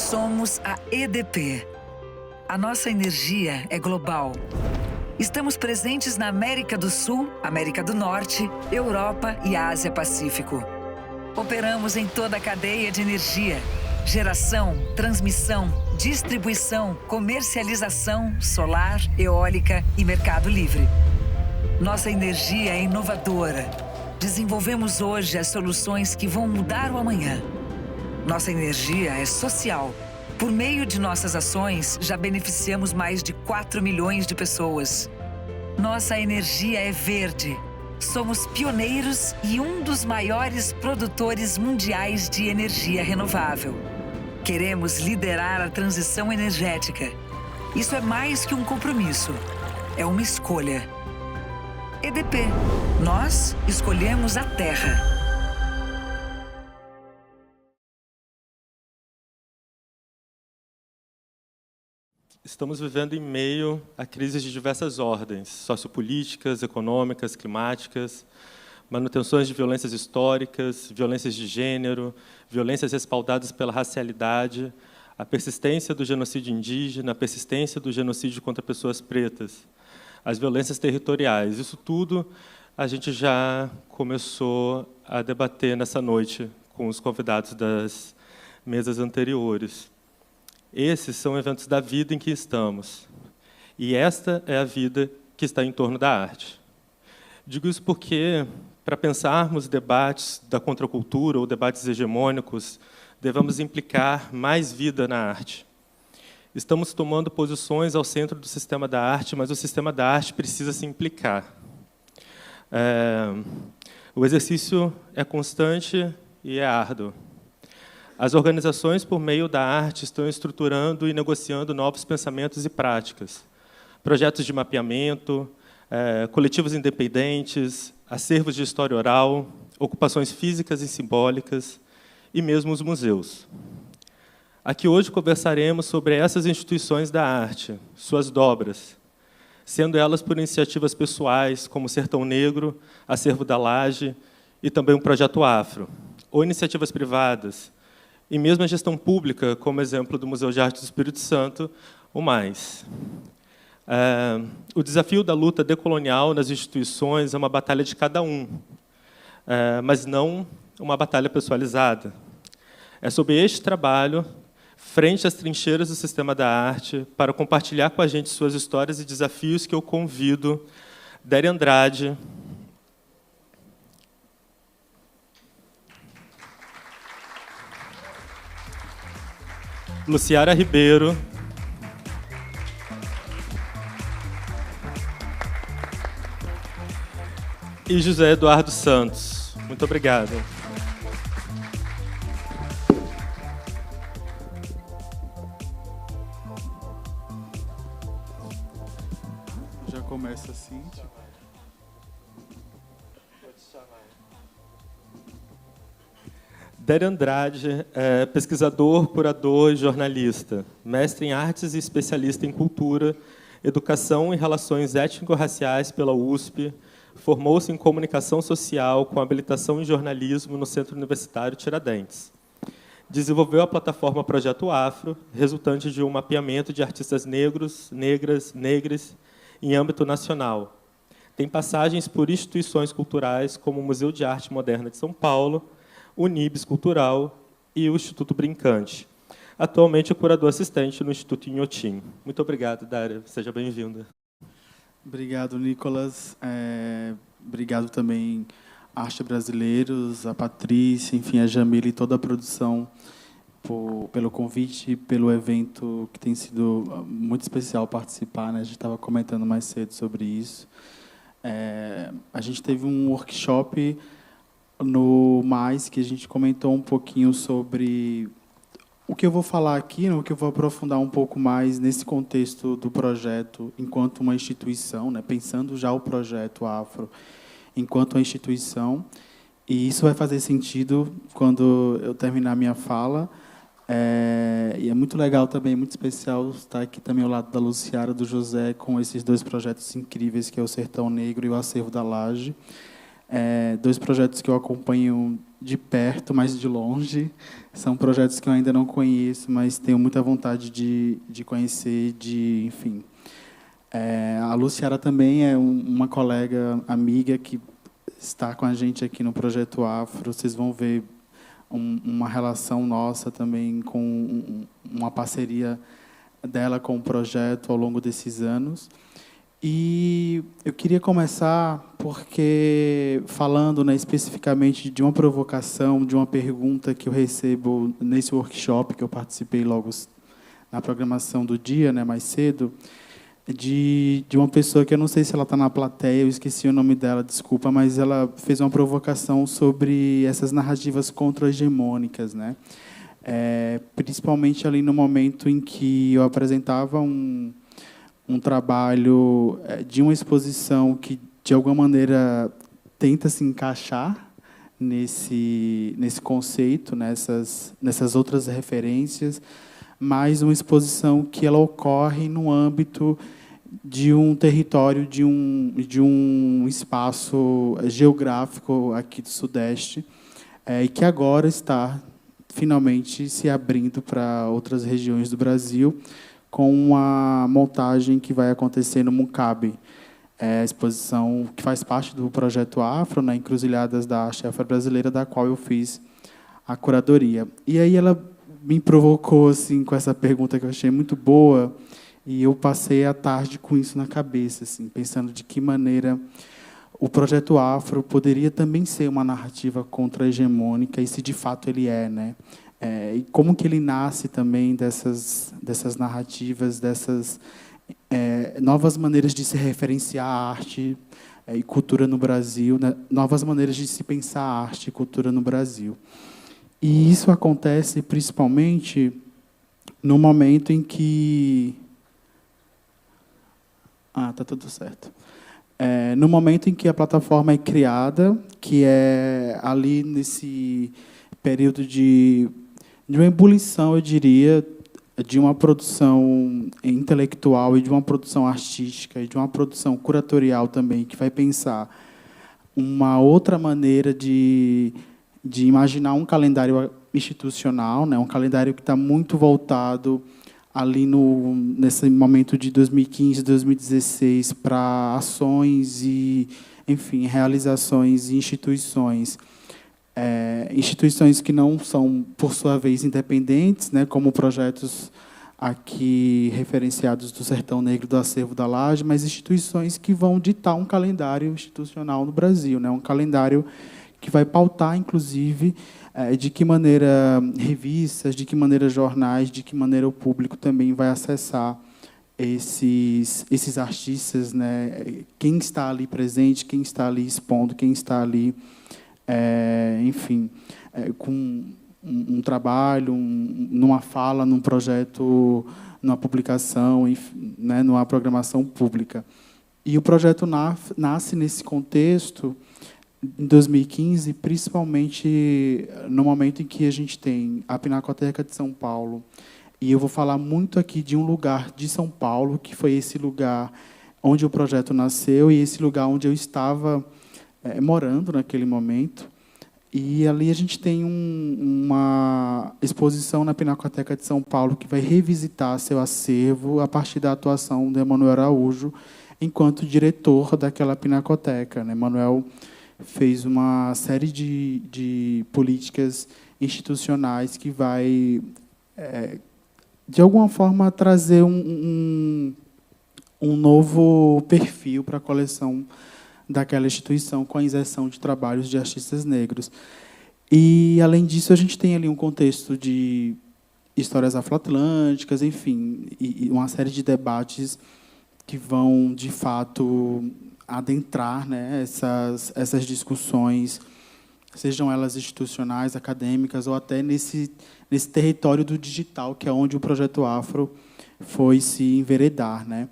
Somos a EDP. A nossa energia é global. Estamos presentes na América do Sul, América do Norte, Europa e Ásia-Pacífico. Operamos em toda a cadeia de energia: geração, transmissão, distribuição, comercialização, solar, eólica e mercado livre. Nossa energia é inovadora. Desenvolvemos hoje as soluções que vão mudar o amanhã. Nossa energia é social. Por meio de nossas ações, já beneficiamos mais de 4 milhões de pessoas. Nossa energia é verde. Somos pioneiros e um dos maiores produtores mundiais de energia renovável. Queremos liderar a transição energética. Isso é mais que um compromisso. É uma escolha. EDP. Nós escolhemos a Terra. Estamos vivendo em meio a crises de diversas ordens, sociopolíticas, econômicas, climáticas, manutenções de violências históricas, violências de gênero, violências respaldadas pela racialidade, a persistência do genocídio indígena, a persistência do genocídio contra pessoas pretas, as violências territoriais. Isso tudo a gente já começou a debater nessa noite com os convidados das mesas anteriores. Esses são eventos da vida em que estamos. E esta é a vida que está em torno da arte. Digo isso porque, para pensarmos debates da contracultura ou debates hegemônicos, devemos implicar mais vida na arte. Estamos tomando posições ao centro do sistema da arte, mas o sistema da arte precisa se implicar. O exercício é constante e é árduo. As organizações, por meio da arte, estão estruturando e negociando novos pensamentos e práticas. Projetos de mapeamento, coletivos independentes, acervos de história oral, ocupações físicas e simbólicas, e mesmo os museus. Aqui hoje conversaremos sobre essas instituições da arte, suas dobras, sendo elas por iniciativas pessoais, como Sertão Negro, Acervo da Laje, e também o Projeto Afro, ou iniciativas privadas, e mesmo a gestão pública, como exemplo do Museu de Arte do Espírito Santo, o MAIS. O desafio da luta decolonial nas instituições é uma batalha de cada um, mas não uma batalha pessoalizada. É sob este trabalho, frente às trincheiras do sistema da arte, para compartilhar com a gente suas histórias e desafios, que eu convido Déria Andrade, Luciara Ribeiro, e José Eduardo Santos. Muito obrigado. Já começa assim, Déria Andrade é pesquisador, curador e jornalista, mestre em artes e especialista em cultura, educação e relações étnico-raciais pela USP, formou-se em comunicação social com habilitação em jornalismo no Centro Universitário Tiradentes. Desenvolveu a plataforma Projeto Afro, resultante de um mapeamento de artistas negros, negras, negres em âmbito nacional. Tem passagens por instituições culturais como o Museu de Arte Moderna de São Paulo, o NIBS Cultural e o Instituto Brincante. Atualmente é curador assistente no Instituto Inhotim. Muito obrigado, Déria. Seja bem-vinda. Obrigado, Nicolas. Obrigado também Arte Brasileiros, a Patrícia, enfim, a Jamila e toda a produção pelo convite e pelo evento, que tem sido muito especial participar, né? A gente estava comentando mais cedo sobre isso. A gente teve um workshop no MAIS, que a gente comentou um pouquinho sobre o que eu vou falar aqui, o que eu vou aprofundar um pouco mais nesse contexto do projeto enquanto uma instituição, né, pensando já o projeto Afro enquanto uma instituição. E isso vai fazer sentido quando eu terminar a minha fala. E é muito legal também, muito especial estar aqui também ao lado da Luciara, do José, com esses dois projetos incríveis, que é o Sertão Negro e o Acervo da Laje. Dois projetos que eu acompanho de perto, mas de longe. São projetos que eu ainda não conheço, mas tenho muita vontade de conhecer, enfim. A Luciara também é uma colega, amiga, que está com a gente aqui no Projeto Afro. Vocês vão ver uma relação nossa também com uma parceria dela com o projeto ao longo desses anos. E eu queria começar porque falando, né, especificamente de uma provocação, de uma pergunta que eu recebo nesse workshop que eu participei logo na programação do dia, né, mais cedo, de uma pessoa que eu não sei se ela está na plateia, eu esqueci o nome dela, desculpa, mas ela fez uma provocação sobre essas narrativas contra-hegemônicas, né? Principalmente ali no momento em que eu apresentava um trabalho de uma exposição que, de alguma maneira, tenta se encaixar nesse conceito, nessas outras referências, mas uma exposição que ela ocorre no âmbito de um território, de um espaço geográfico aqui do Sudeste, e que agora está, finalmente, se abrindo para outras regiões do Brasil, com uma montagem que vai acontecer no Muncabe, a exposição que faz parte do Projeto Afro, na Encruzilhadas da Arte Afro-Brasileira, da qual eu fiz a curadoria. E aí ela me provocou assim, com essa pergunta que eu achei muito boa, e eu passei a tarde com isso na cabeça, assim, pensando de que maneira o Projeto Afro poderia também ser uma narrativa contra-hegemônica, e se de fato ele é, né? E como que ele nasce também dessas narrativas, dessas novas maneiras de se referenciar a arte e cultura no Brasil, né? Novas maneiras de se pensar a arte e cultura no Brasil. E isso acontece principalmente no momento em que... tá tudo certo. No momento em que a plataforma é criada, que é ali nesse período de uma ebulição, eu diria, de uma produção intelectual e de uma produção artística e de uma produção curatorial também, que vai pensar uma outra maneira de imaginar um calendário institucional, né, um calendário que está muito voltado ali nesse momento de 2015, 2016, para ações e, enfim, realizações e instituições. Instituições que não são, por sua vez, independentes, né, como projetos aqui referenciados do Sertão Negro do Acervo da Laje, mas instituições que vão ditar um calendário institucional no Brasil, né, um calendário que vai pautar, inclusive, de que maneira revistas, de que maneira jornais, de que maneira o público também vai acessar esses artistas, né, quem está ali presente, quem está ali expondo, quem está ali, enfim, com um trabalho, numa fala, num projeto, numa publicação, enfim, né, numa programação pública. E o projeto nasce nesse contexto, em 2015, principalmente no momento em que a gente tem a Pinacoteca de São Paulo, e eu vou falar muito aqui de um lugar de São Paulo, que foi esse lugar onde o projeto nasceu e esse lugar onde eu estava morando naquele momento. E ali a gente tem uma exposição na Pinacoteca de São Paulo que vai revisitar seu acervo a partir da atuação de Emanuel Araújo enquanto diretor daquela pinacoteca, né? Emanuel fez uma série de políticas institucionais que vai, de alguma forma, trazer um novo perfil para a coleção daquela instituição, com a inserção de trabalhos de artistas negros. E, além disso, a gente tem ali um contexto de histórias afroatlânticas, enfim, e uma série de debates que vão, de fato, adentrar, né, essas discussões, sejam elas institucionais, acadêmicas, ou até nesse território do digital, que é onde o Projeto Afro foi se enveredar, né?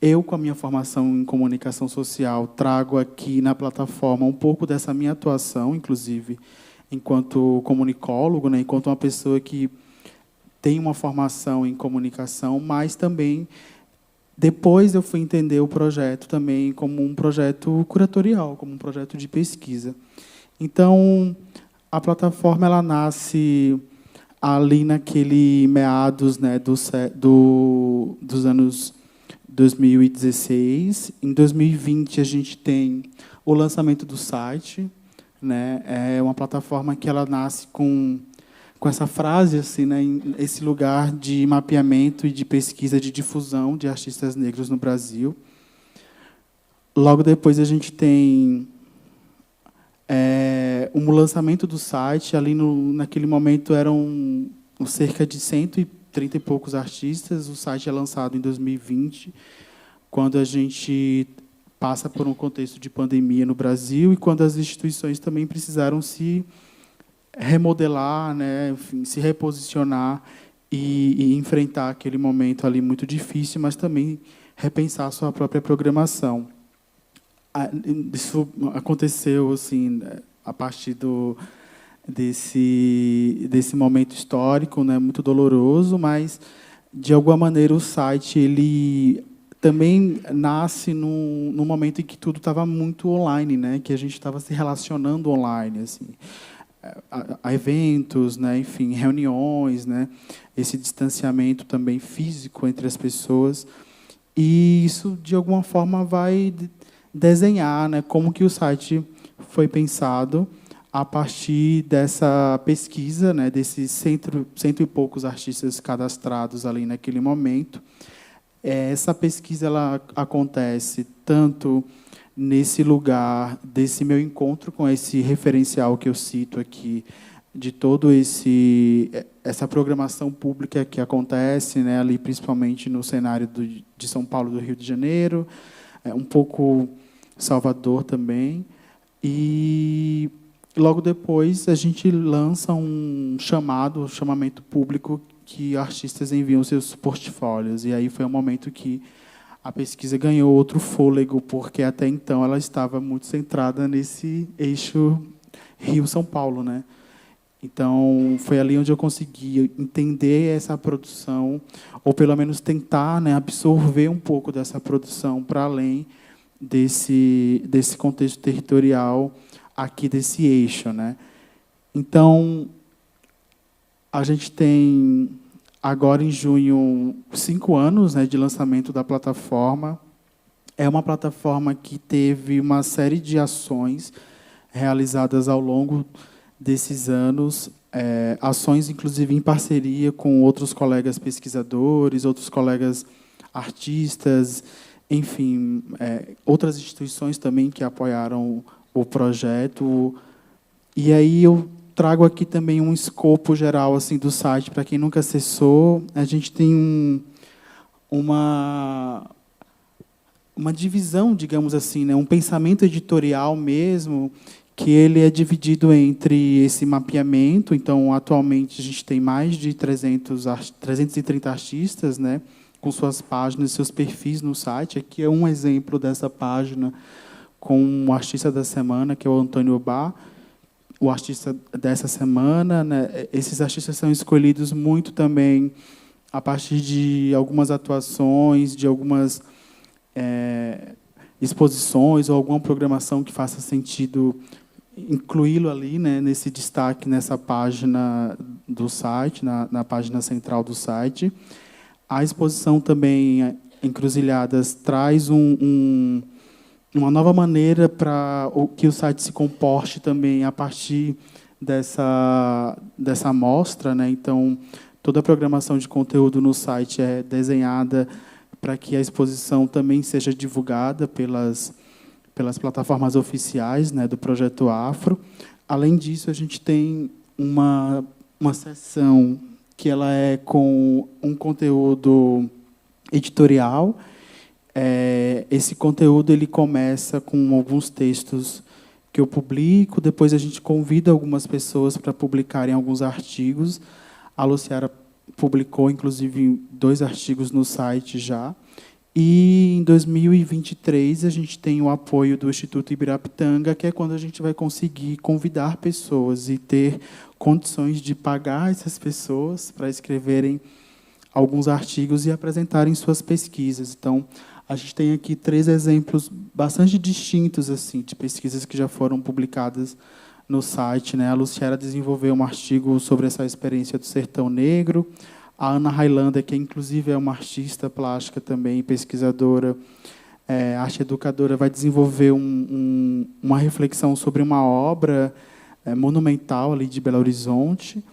Eu, com a minha formação em comunicação social, trago aqui na plataforma um pouco dessa minha atuação, inclusive, enquanto comunicólogo, né, enquanto uma pessoa que tem uma formação em comunicação, mas também Depois eu fui entender o projeto também como um projeto curatorial, como um projeto de pesquisa. Então, a plataforma ela nasce ali naquele meados, né, dos anos 2016. Em 2020, a gente tem o lançamento do site, né? É uma plataforma que ela nasce com essa frase, assim, né, esse lugar de mapeamento e de pesquisa, de difusão de artistas negros no Brasil. Logo depois a gente tem o lançamento do site. Ali naquele momento eram cerca de 130 e poucos artistas. O site é lançado em 2020, quando a gente passa por um contexto de pandemia no Brasil e quando as instituições também precisaram se remodelar, né, enfim, se reposicionar e enfrentar aquele momento ali muito difícil, mas também repensar a sua própria programação. Isso aconteceu assim a partir desse momento histórico, né, muito doloroso, mas de alguma maneira o site ele também nasce no momento em que tudo estava muito online, né, que a gente estava se relacionando online, assim, a eventos, né, enfim, reuniões, né, esse distanciamento também físico entre as pessoas, e isso de alguma forma vai desenhar, né, como que o site foi pensado a partir dessa pesquisa, né, desses cento e poucos artistas cadastrados ali naquele momento. Essa pesquisa ela acontece tanto nesse lugar desse meu encontro com esse referencial que eu cito aqui, de todo essa programação pública que acontece, né, ali principalmente no cenário de São Paulo, do Rio de Janeiro, um pouco Salvador também, e logo depois a gente lança um chamamento público que artistas enviam seus portfólios, e aí foi um momento que a pesquisa ganhou outro fôlego, porque até então ela estava muito centrada nesse eixo Rio-São Paulo, né? Então, foi ali onde eu consegui entender essa produção, ou pelo menos tentar, né, absorver um pouco dessa produção para além desse contexto territorial aqui desse eixo, né? Então, a gente tem agora em junho 5 anos, né, de lançamento da plataforma. É uma plataforma que teve uma série de ações realizadas ao longo desses anos, ações inclusive em parceria com outros colegas pesquisadores, outros colegas artistas, enfim, outras instituições também que apoiaram o projeto. E aí eu trago aqui também um escopo geral assim do site para quem nunca acessou. A gente tem uma divisão, digamos assim, né, um pensamento editorial mesmo, que ele é dividido entre esse mapeamento. Então, atualmente a gente tem mais de 330 artistas, né, com suas páginas, seus perfis no site. Aqui é um exemplo dessa página com o artista da semana, que é o Antônio Obá, o artista dessa semana, né? Esses artistas são escolhidos muito também a partir de algumas atuações, de algumas exposições ou alguma programação que faça sentido incluí-lo ali, né, nesse destaque, nessa página do site, na página central do site. A exposição também, Encruzilhadas, traz uma nova maneira para que o site se comporte também a partir dessa amostra, né? Então, toda a programação de conteúdo no site é desenhada para que a exposição também seja divulgada pelas plataformas oficiais, né, do Projeto Afro. Além disso, a gente tem uma seção que ela é com um conteúdo editorial. Esse conteúdo ele começa com alguns textos que eu publico, depois a gente convida algumas pessoas para publicarem alguns artigos. A Luciara publicou, inclusive, 2 artigos no site já. E, em 2023, a gente tem o apoio do Instituto Ibirapitanga, que é quando a gente vai conseguir convidar pessoas e ter condições de pagar essas pessoas para escreverem alguns artigos e apresentarem suas pesquisas. Então, a gente tem aqui 3 exemplos bastante distintos assim de pesquisas que já foram publicadas no site, né? A Luciara desenvolveu um artigo sobre essa experiência do sertão negro. A Ana Highlander, que inclusive é uma artista plástica também, pesquisadora, arte educadora, vai desenvolver uma reflexão sobre uma obra monumental ali de Belo Horizonte.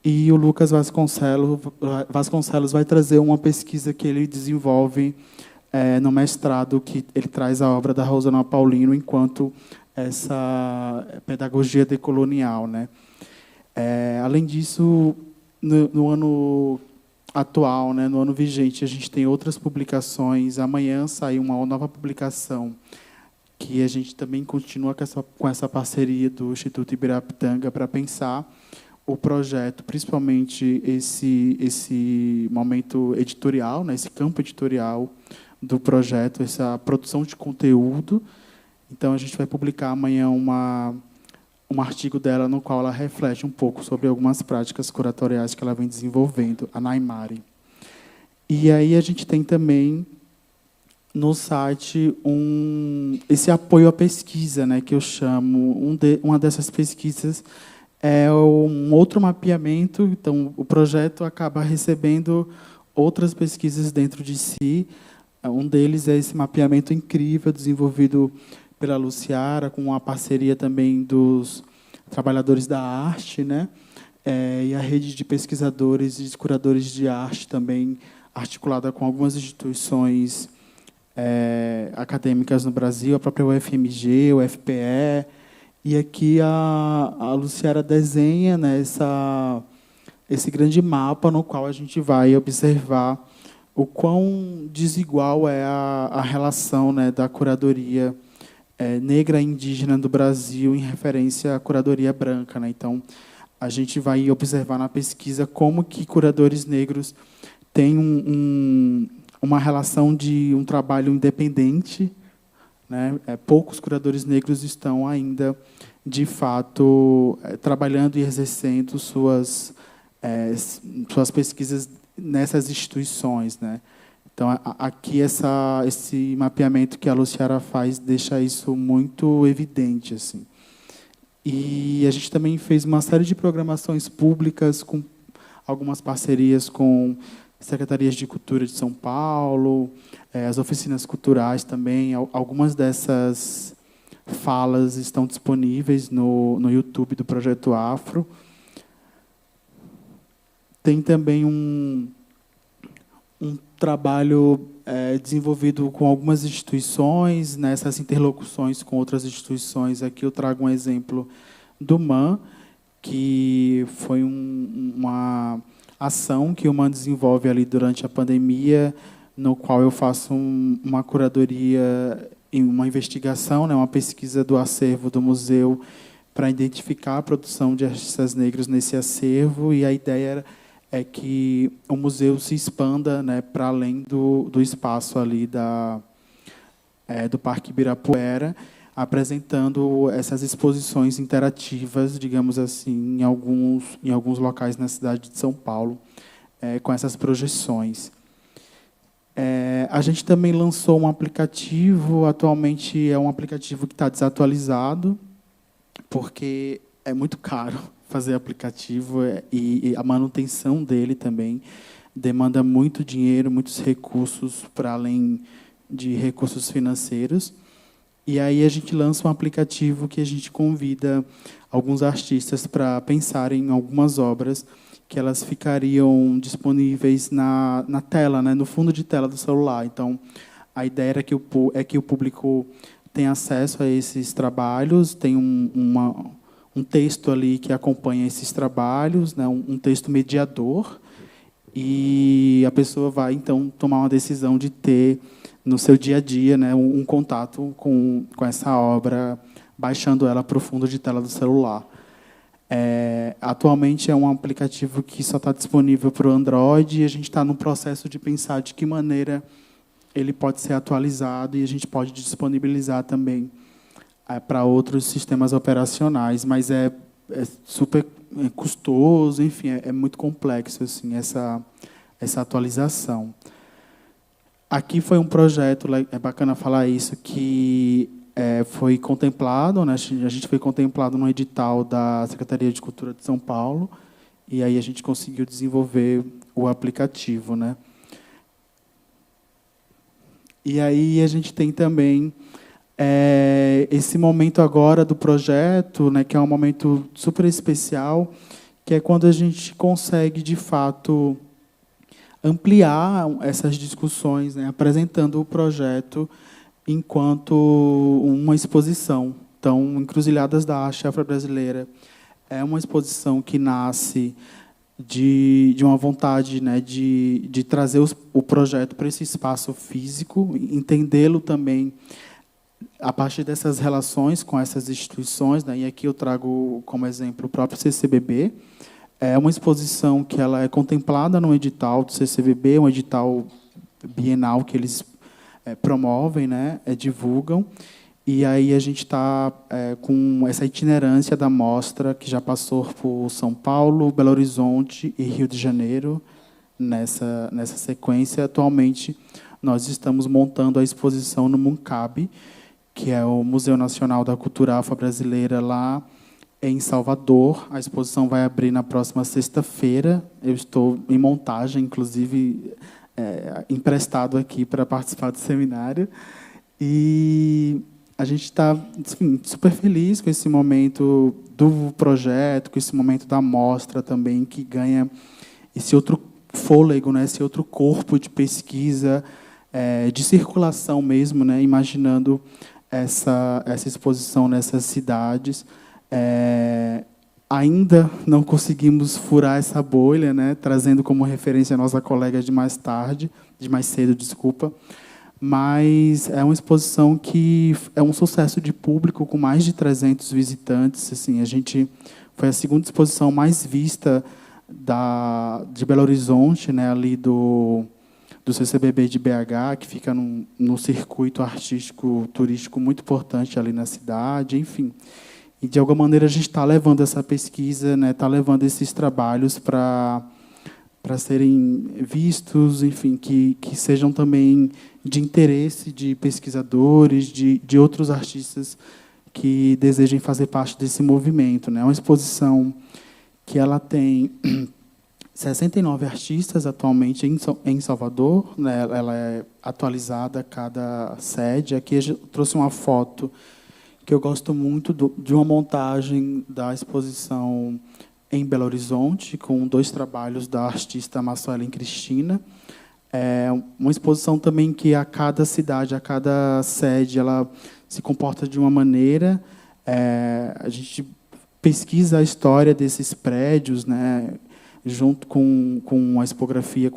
E o Lucas Vasconcelos vai trazer uma pesquisa que ele desenvolve no mestrado, que ele traz a obra da Rosana Paulino enquanto essa pedagogia decolonial, né? Além disso, no ano atual, né, no ano vigente, a gente tem outras publicações. Amanhã sai uma nova publicação que a gente também continua com essa parceria do Instituto Ibirapitanga para pensar o projeto, principalmente esse momento editorial, né, esse campo editorial do projeto, essa produção de conteúdo. Então, a gente vai publicar amanhã um artigo dela no qual ela reflete um pouco sobre algumas práticas curatoriais que ela vem desenvolvendo, a Naimari. E aí a gente tem também no site esse apoio à pesquisa, né, que eu chamo. Uma dessas pesquisas é um outro mapeamento. Então, o projeto acaba recebendo outras pesquisas dentro de si. Um deles é esse mapeamento incrível desenvolvido pela Luciara, com a parceria também dos trabalhadores da arte, né? E a rede de pesquisadores e curadores de arte também, articulada com algumas instituições acadêmicas no Brasil, a própria UFMG, o FPE. E aqui a Luciara desenha, né, esse grande mapa no qual a gente vai observar o quão desigual é a relação, né, da curadoria negra e indígena do Brasil em referência à curadoria branca, né? Então, a gente vai observar na pesquisa como que curadores negros têm uma relação de um trabalho independente, né? Poucos curadores negros estão ainda, de fato, trabalhando e exercendo suas pesquisas nessas instituições, né? Então, aqui esse mapeamento que a Luciara faz deixa isso muito evidente, assim. E a gente também fez uma série de programações públicas com algumas parcerias com secretarias de cultura de São Paulo, as oficinas culturais também. Algumas dessas falas estão disponíveis no YouTube do Projeto Afro. Tem também um trabalho desenvolvido com algumas instituições, nessas interlocuções com outras instituições. Aqui eu trago um exemplo do MAN, que foi uma ação que o MAN desenvolve ali durante a pandemia, no qual eu faço uma curadoria e uma investigação, né, uma pesquisa do acervo do museu para identificar a produção de artistas negros nesse acervo, e a ideia é que o museu se expanda, né, para além do espaço ali do Parque Ibirapuera, apresentando essas exposições interativas, digamos assim, em alguns locais na cidade de São Paulo, com essas projeções. A gente também lançou um aplicativo. Atualmente é um aplicativo que está desatualizado, porque é muito caro fazer aplicativo, e a manutenção dele também demanda muito dinheiro, muitos recursos, para além de recursos financeiros. E aí a gente lança um aplicativo que a gente convida alguns artistas para pensarem em algumas obras que elas ficariam disponíveis na tela, né, no fundo de tela do celular. Então, a ideia é que o público tenha acesso a esses trabalhos, tem um texto ali que acompanha esses trabalhos, né, um texto mediador, e a pessoa vai, então, tomar uma decisão de ter, no seu dia a dia, né, um contato com essa obra, baixando ela para o fundo de tela do celular. Atualmente é um aplicativo que só está disponível para o Android, e a gente está no processo de pensar de que maneira ele pode ser atualizado, e a gente pode disponibilizar também para outros sistemas operacionais, mas é super custoso, enfim, é muito complexo assim, essa essa atualização. Aqui foi um projeto, é bacana falar isso, que foi contemplado, né? A gente foi contemplado no edital da Secretaria de Cultura de São Paulo, e aí a gente conseguiu desenvolver o aplicativo, né? E aí a gente tem também esse momento agora do projeto, né, que é um momento super especial, que é quando a gente consegue, de fato, ampliar essas discussões, né, apresentando o projeto enquanto uma exposição. Então, Encruzilhadas da Arte Afro-Brasileira é uma exposição que nasce de uma vontade, né, de trazer o projeto para esse espaço físico, entendê-lo também a partir dessas relações com essas instituições, né, e aqui eu trago como exemplo o próprio CCBB. É uma exposição que ela é contemplada no edital do CCBB, um edital bienal que eles promovem, né, divulgam. E aí a gente está com essa itinerância da mostra, que já passou por São Paulo, Belo Horizonte e Rio de Janeiro, nessa sequência. Atualmente, nós estamos montando a exposição no MUNCAB, que é o Museu Nacional da Cultura Afro-Brasileira, lá em Salvador. A exposição vai abrir na próxima sexta-feira. Eu estou em montagem, inclusive, emprestado aqui para participar do seminário. E a gente está super feliz com esse momento do projeto, com esse momento da mostra também, que ganha esse outro fôlego, né, esse outro corpo de pesquisa, de circulação mesmo, né, imaginando essa exposição nessas cidades. Ainda não conseguimos furar essa bolha, né, trazendo como referência a nossa colega de mais cedo, desculpa. Mas é uma exposição que é um sucesso de público, com mais de 300 visitantes. Assim, foi a segunda exposição mais vista de Belo Horizonte, né, ali do CCBB de BH, que fica num circuito artístico turístico muito importante ali na cidade, enfim. E, de alguma maneira, a gente está levando essa pesquisa, né, está levando esses trabalhos para serem vistos, enfim, que sejam também de interesse de pesquisadores, de outros artistas que desejem fazer parte desse movimento, né? É uma exposição que ela tem 69 artistas atualmente em Salvador, né? Ela é atualizada a cada sede. Aqui eu trouxe uma foto que eu gosto muito de uma montagem da exposição em Belo Horizonte, com 2 trabalhos da artista Marcela Cristina. É uma exposição também que a cada cidade, a cada sede, ela se comporta de uma maneira. A gente pesquisa a história desses prédios, né, junto com a expografia,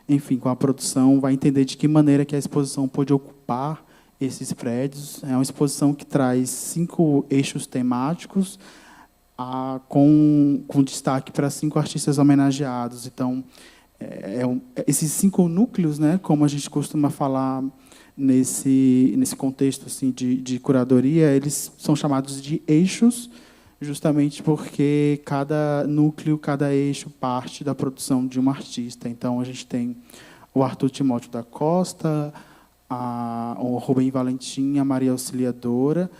enfim, com a produção, vai entender de que maneira que a exposição pode ocupar esses prédios. É uma exposição que traz 5 eixos temáticos, com destaque para 5 artistas homenageados. Então, esses 5 núcleos, né, como a gente costuma falar nesse contexto assim, de curadoria, eles são chamados de eixos, justamente porque cada núcleo, cada eixo parte da produção de um artista. Então, a gente tem o Arthur Timóteo da Costa, o Rubem Valentim, a Maria Auxiliadora,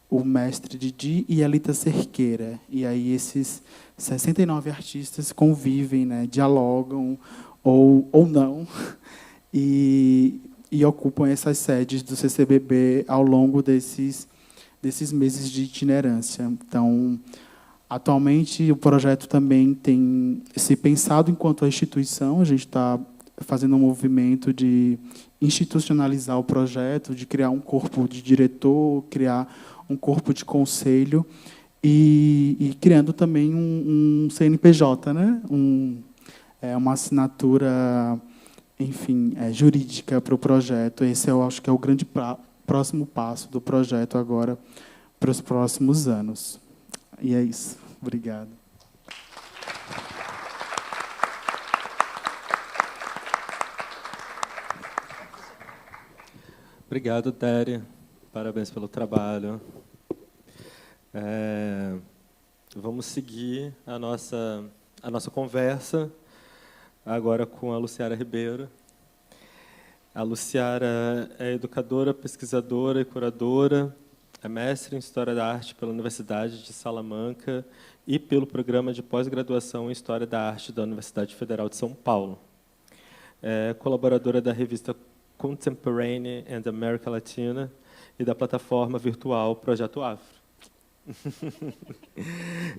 o mestre Didi e a Lita Cerqueira. E aí esses 69 artistas convivem, né, dialogam ou não, e ocupam essas sedes do CCBB ao longo desses meses de itinerância. Então, atualmente, o projeto também tem se pensado enquanto a instituição. A gente está fazendo um movimento de institucionalizar o projeto, de criar um corpo de diretor, criar um corpo de conselho e criando também um CNPJ, né? Uma assinatura, enfim, jurídica para o projeto. Esse eu acho que é o grande próximo passo do projeto agora para os próximos anos. E é isso. Obrigado. Obrigado, Téria. Parabéns pelo trabalho. Vamos seguir a nossa conversa agora com a Luciara Ribeiro. A Luciara é educadora, pesquisadora e curadora, é mestre em História da Arte pela Universidade de Salamanca e pelo Programa de Pós-Graduação em História da Arte da Universidade Federal de São Paulo. É colaboradora da revista Contemporary and America Latina e da plataforma virtual Projeto Afro.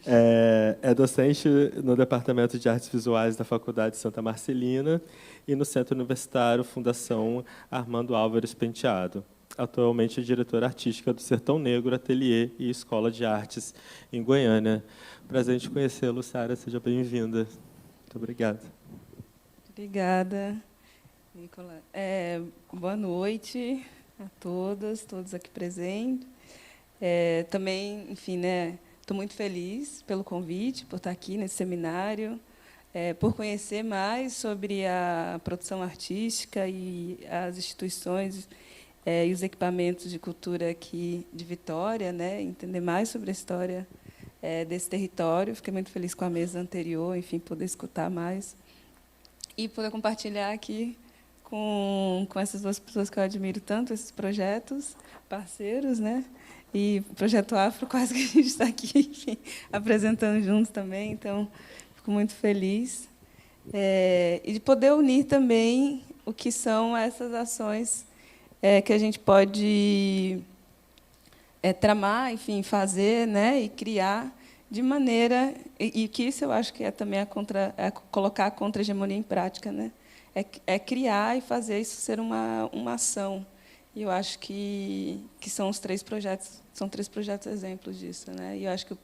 É docente no Departamento de Artes Visuais da Faculdade Santa Marcelina e no Centro Universitário Fundação Armando Álvares Penteado. Atualmente é diretora artística do Sertão Negro Ateliê e Escola de Artes em Goiânia. Prazer em te conhecer, Luciara. Seja bem-vinda. Muito obrigado. Obrigada, Nicola. Boa noite a todos aqui presentes. Também, enfim, né, estou muito feliz pelo convite, por estar aqui nesse seminário, por conhecer mais sobre a produção artística e as instituições e os equipamentos de cultura aqui de Vitória, né, entender mais sobre a história desse território. Fiquei muito feliz com a mesa anterior, enfim, poder escutar mais e poder compartilhar aqui com essas duas pessoas que eu admiro tanto, esses projetos parceiros, né? E o Projeto Afro, quase que a gente está aqui, enfim, apresentando juntos também, então fico muito feliz. E de poder unir também o que são essas ações que a gente pode tramar, enfim, fazer, né, e criar de maneira... E que isso eu acho que é também colocar a contra-hegemonia em prática, né? Criar e fazer isso ser uma ação. E eu acho que são os três projetos exemplos disso, né? E eu acho que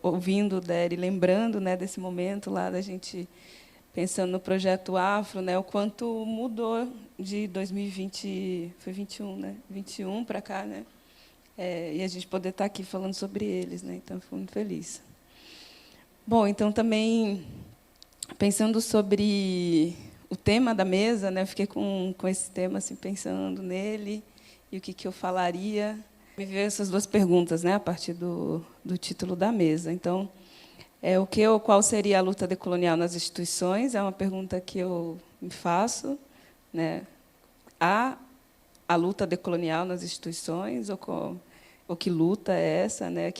ouvindo o Deri, lembrando, né, desse momento lá da gente pensando no Projeto Afro, né, o quanto mudou de 2020, foi 21, né? 21 para cá, né? E a gente poder estar aqui falando sobre eles, né? Então, fico muito feliz. Bom, então também pensando sobre o tema da mesa, né, eu fiquei com esse tema assim, pensando nele e o que eu falaria. Me veio essas duas perguntas, né, a partir do título da mesa. Então, qual seria a luta decolonial nas instituições? É uma pergunta que eu me faço, né? Há a luta decolonial nas instituições ou que luta é essa, né?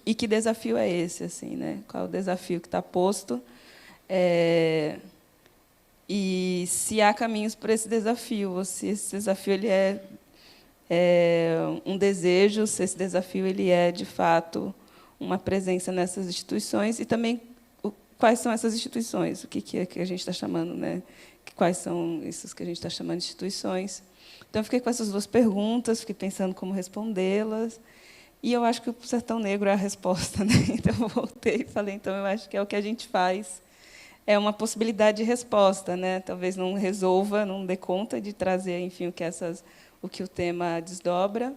E que desafio é esse, assim, né? Qual é o desafio que está posto? E se há caminhos para esse desafio, ou se esse desafio ele é um desejo, se esse desafio ele é, de fato, uma presença nessas instituições, e também quais são essas instituições, o que a gente está chamando, né? Quais são esses que a gente está chamando de instituições. Então, eu fiquei com essas duas perguntas, fiquei pensando como respondê-las, e eu acho que o Sertão Negro é a resposta, né? Então, eu voltei e falei, então, eu acho que é o que a gente faz, é uma possibilidade de resposta, né? Talvez não resolva, não dê conta de trazer, enfim, o que o tema desdobra.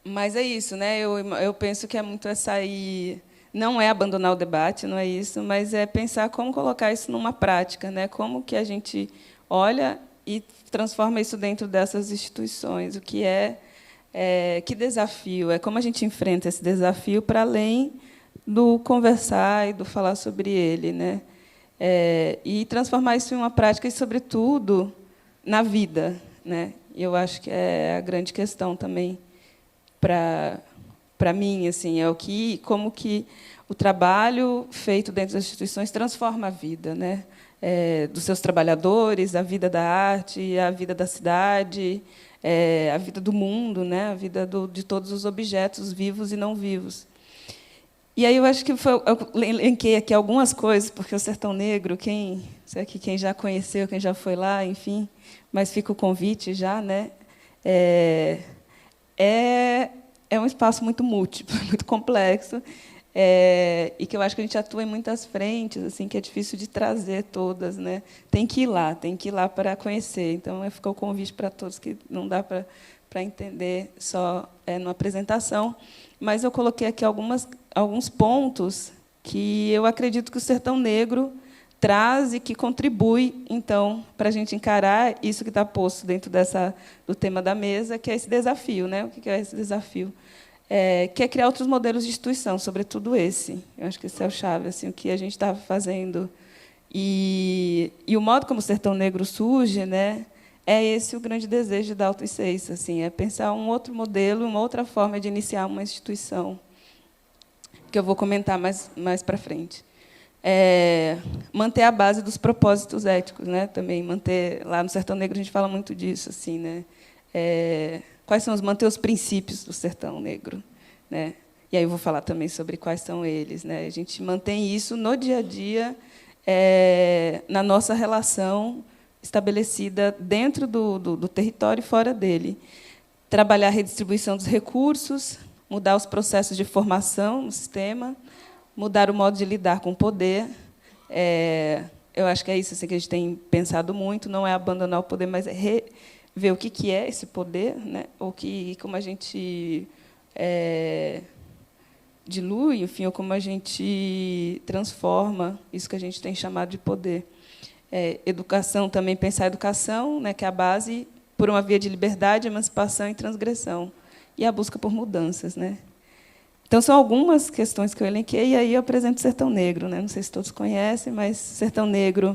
Mas é isso, né? Eu penso que é muito essa aí, não é abandonar o debate, não é isso, mas é pensar como colocar isso numa prática, né? Como que a gente olha e transforma isso dentro dessas instituições, o que que desafio, como a gente enfrenta esse desafio para além do conversar e do falar sobre ele, né? E transformar isso em uma prática e, sobretudo, na vida, né? E eu acho que é a grande questão também para mim, assim, como que o trabalho feito dentro das instituições transforma a vida, né? Dos seus trabalhadores, a vida da arte, a vida da cidade, a vida do mundo, né? A vida de todos os objetos vivos e não vivos. E aí eu acho que eu elenquei aqui algumas coisas, porque o Sertão Negro, quem já conheceu, quem já foi lá, enfim, mas fica o convite já, né? É um espaço muito múltiplo, muito complexo, e que eu acho que a gente atua em muitas frentes, assim, que é difícil de trazer todas, né? Tem que ir lá para conhecer. Então, ficou o convite para todos, que não dá para entender só numa apresentação, mas eu coloquei aqui alguns pontos que eu acredito que o Sertão Negro traz e que contribui, então, para a gente encarar isso que está posto dentro do tema da mesa, que é esse desafio, né? O que é esse desafio? que é criar outros modelos de instituição, sobretudo esse. Eu acho que esse é o chave, assim, o que a gente estava fazendo. E o modo como o Sertão Negro surge, né, é esse o grande desejo da Dalton e Ceissa, assim, é pensar um outro modelo, uma outra forma de iniciar uma instituição, que eu vou comentar mais para frente. Manter a base dos propósitos éticos, né, também manter, lá no Sertão Negro a gente fala muito disso, assim, né, quais são manter os princípios do Sertão Negro, né? E aí eu vou falar também sobre quais são eles, né? A gente mantém isso no dia a dia, na nossa relação estabelecida dentro do território e fora dele. Trabalhar a redistribuição dos recursos, mudar os processos de formação no sistema, mudar o modo de lidar com o poder. Eu acho que é isso assim, que a gente tem pensado muito, não é abandonar o poder, mas é ver o que é esse poder, né? Ou como a gente dilui, enfim, ou como a gente transforma isso que a gente tem chamado de poder. Educação, também pensar a educação, né, que é a base por uma via de liberdade, emancipação e transgressão, e a busca por mudanças, né? Então, são algumas questões que eu elenquei, e aí eu apresento o Sertão Negro, né? Não sei se todos conhecem, mas Sertão Negro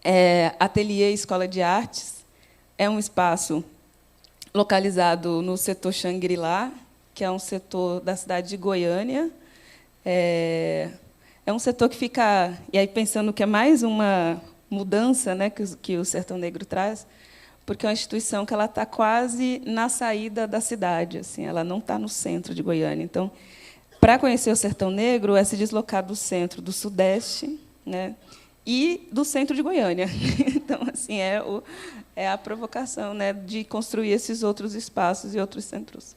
é ateliê e escola de artes, é um espaço localizado no setor Xangri-Lá, que é um setor da cidade de Goiânia. É um setor que fica... E aí, pensando que é mais uma mudança, né, que o Sertão Negro traz, porque é uma instituição que ela está quase na saída da cidade, assim, ela não está no centro de Goiânia. Então, para conhecer o Sertão Negro, é se deslocar do centro do Sudeste, né, e do centro de Goiânia. Então, assim, é a provocação, né, de construir esses outros espaços e outros centros.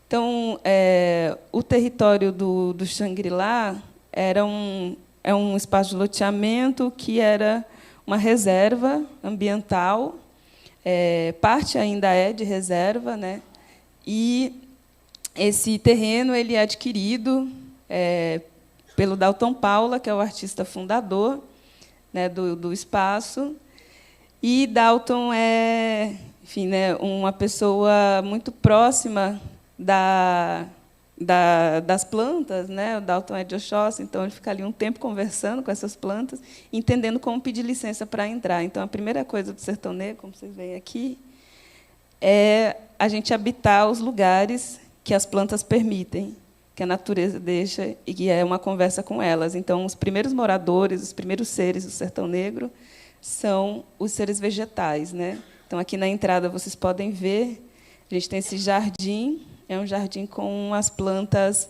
Então, o território do Xangri-Lá é um espaço de loteamento que era uma reserva ambiental, parte ainda é de reserva, né? E esse terreno ele é adquirido pelo Dalton Paula, que é o artista fundador, né, do espaço. E Dalton é, enfim, né, uma pessoa muito próxima das plantas, né? O Dalton é de Oxóssi, então ele fica ali um tempo conversando com essas plantas, entendendo como pedir licença para entrar. Então, a primeira coisa do Sertão Negro, como vocês veem aqui, é a gente habitar os lugares que as plantas permitem, que a natureza deixa, e que é uma conversa com elas. Então, os primeiros moradores, os primeiros seres do Sertão Negro são os seres vegetais, né? Então, aqui na entrada, vocês podem ver, a gente tem esse jardim. É um jardim com as plantas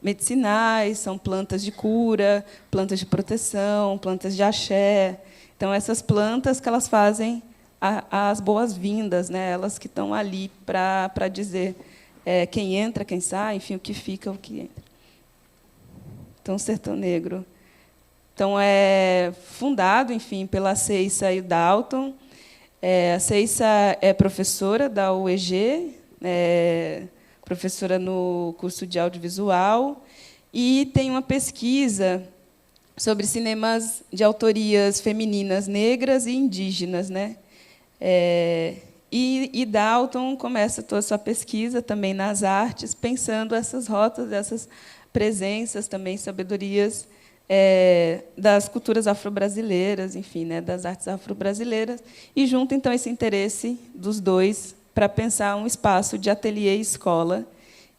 medicinais, são plantas de cura, plantas de proteção, plantas de axé. Então, essas plantas que elas fazem as boas-vindas, né? Elas que estão ali para dizer quem entra, quem sai, enfim, o que fica, o que entra. Então, o Sertão Negro. Então, é fundado, enfim, pela Ceissa e Dalton. A Ceissa é professora da UEG, professora no curso de audiovisual, e tem uma pesquisa sobre cinemas de autorias femininas, negras e indígenas, né? E Dalton começa toda a sua pesquisa também nas artes, pensando essas rotas, essas presenças, também sabedorias das culturas afro-brasileiras, enfim, né, das artes afro-brasileiras, e junta, então, esse interesse dos dois para pensar um espaço de ateliê e escola,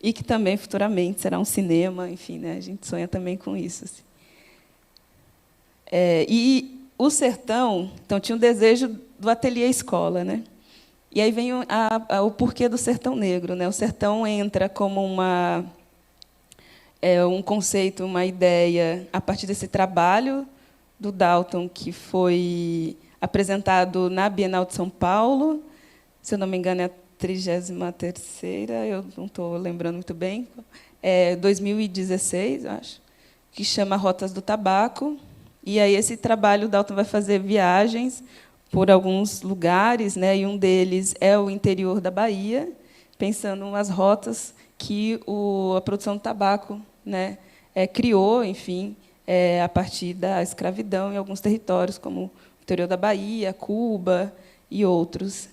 e que também, futuramente, será um cinema, enfim, né, a gente sonha também com isso. Assim. E o Sertão, então, tinha um desejo do ateliê escola, né? E aí vem o porquê do Sertão Negro, né? O Sertão entra como um conceito, uma ideia, a partir desse trabalho do Dalton, que foi apresentado na Bienal de São Paulo, se eu não me engano, é a 33ª, eu não estou lembrando muito bem, 2016, acho, que chama Rotas do Tabaco. E aí esse trabalho, o Dalton vai fazer viagens por alguns lugares, né, e um deles é o interior da Bahia, pensando nas rotas que a produção do tabaco, né, criou, enfim, a partir da escravidão em alguns territórios, como o interior da Bahia, Cuba e outros.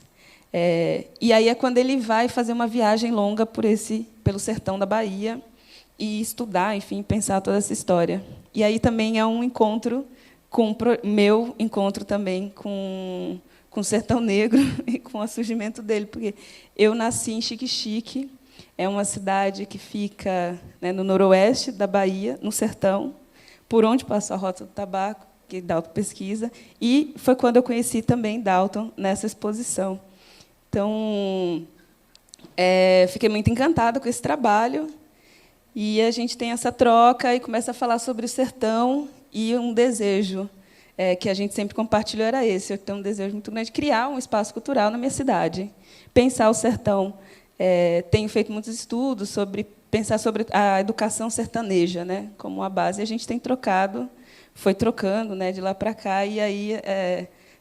E aí é quando ele vai fazer uma viagem longa pelo sertão da Bahia e estudar, enfim, pensar toda essa história. E aí também é um encontro meu encontro também com o Sertão Negro e com o surgimento dele, porque eu nasci em Xique-Xique, é uma cidade que fica, né, no noroeste da Bahia, no sertão, por onde passou a Rota do Tabaco, que Dalton pesquisa, e foi quando eu conheci também Dalton nessa exposição. Então, fiquei muito encantada com esse trabalho, e a gente tem essa troca e começa a falar sobre o sertão, e um desejo que a gente sempre compartilhou era esse. Eu tenho um desejo muito grande de criar um espaço cultural na minha cidade, pensar o sertão. Tenho feito muitos estudos sobre pensar sobre a educação sertaneja, né, como uma base. A gente tem foi trocando, né, de lá para cá, e aí,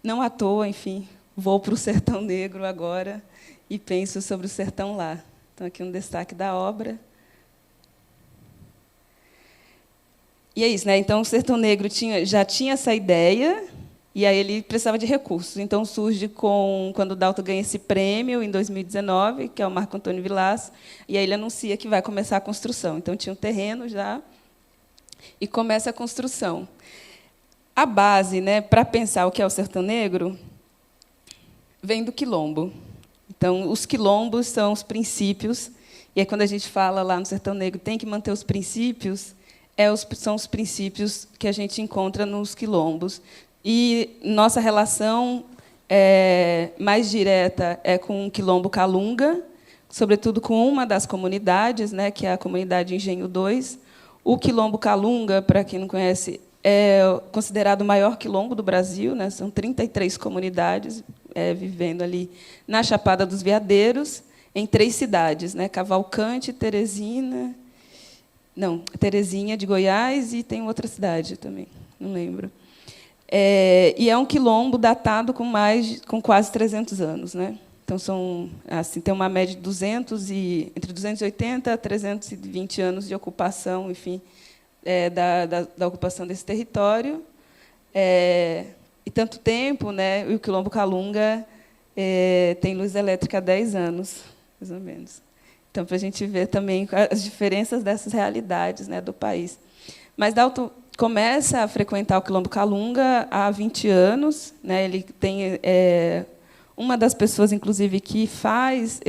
não à toa, enfim, vou para o Sertão Negro agora e penso sobre o sertão lá. Então, aqui um destaque da obra. E é isso, né? Então, o Sertão Negro já tinha essa ideia, e aí ele precisava de recursos. Então, surge quando o Dalton ganha esse prêmio, em 2019, que é o Marco Antônio Vilaça, e aí ele anuncia que vai começar a construção. Então, tinha um terreno já, e começa a construção. A base, né, para pensar o que é o Sertão Negro vem do quilombo. Então, os quilombos são os princípios, e aí, quando a gente fala lá no Sertão Negro, tem que manter os princípios, são os princípios que a gente encontra nos quilombos. E nossa relação mais direta é com o quilombo Calunga, sobretudo com uma das comunidades, né, que é a comunidade Engenho 2. O quilombo Calunga, para quem não conhece, é considerado o maior quilombo do Brasil, né, são 33 comunidades vivendo ali na Chapada dos Veadeiros, em 3 cidades, né, Cavalcante, Terezinha de Goiás, e tem outra cidade também, não lembro. E é um quilombo datado com quase 300 anos, né? Então tem uma média de entre 280 a 320 anos de ocupação, enfim, da ocupação desse território. E tanto tempo, né? O quilombo Calunga tem luz elétrica há 10 anos, mais ou menos. Então, para a gente ver também as diferenças dessas realidades, né, do país. Mas Dalton começa a frequentar o quilombo Calunga há 20 anos. Né, ele tem uma das pessoas, inclusive, que faz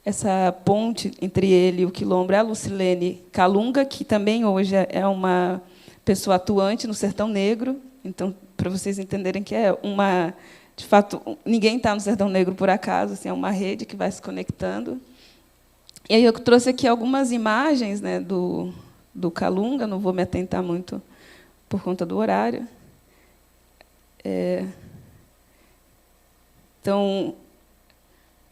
essa ponte entre ele e o quilombo é a Lucilene Calunga, que também hoje é uma pessoa atuante no Sertão Negro. Então, para vocês entenderem que de fato, ninguém está no Sertão Negro por acaso, assim, é uma rede que vai se conectando. E aí eu trouxe aqui algumas imagens, né, do Calunga, não vou me atentar muito por conta do horário. Então,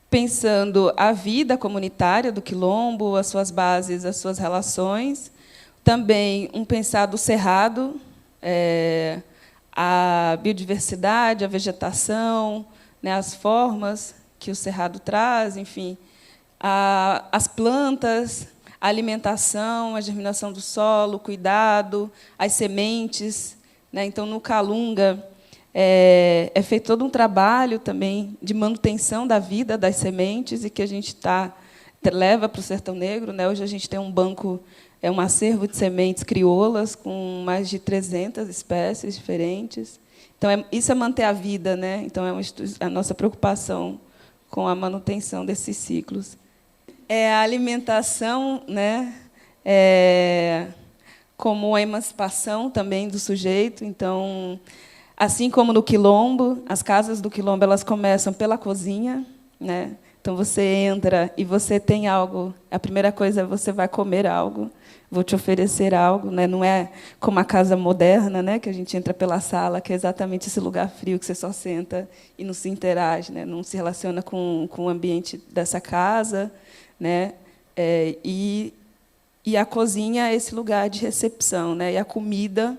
pensando a vida comunitária do quilombo, as suas bases, as suas relações, também um pensar do cerrado, a biodiversidade, a vegetação, né, as formas que o cerrado traz, enfim, as plantas, a alimentação, a germinação do solo, o cuidado, as sementes. Né? Então, no Calunga, é feito todo um trabalho também de manutenção da vida das sementes e que a gente leva para o Sertão Negro. Né? Hoje a gente tem um banco, um acervo de sementes crioulas com mais de 300 espécies diferentes. Então, isso é manter a vida. Né? Então, a nossa preocupação com a manutenção desses ciclos. A alimentação, né, como a emancipação também do sujeito. Então, assim como no quilombo, as casas do quilombo elas começam pela cozinha. Né? Então, você entra e você tem algo. A primeira coisa é você vai comer algo, vou te oferecer algo. Né? Não é como a casa moderna, né, que a gente entra pela sala, que é exatamente esse lugar frio que você só senta e não se interage, né? Não se relaciona com o ambiente dessa casa. Né? E a cozinha é esse lugar de recepção. Né? E a comida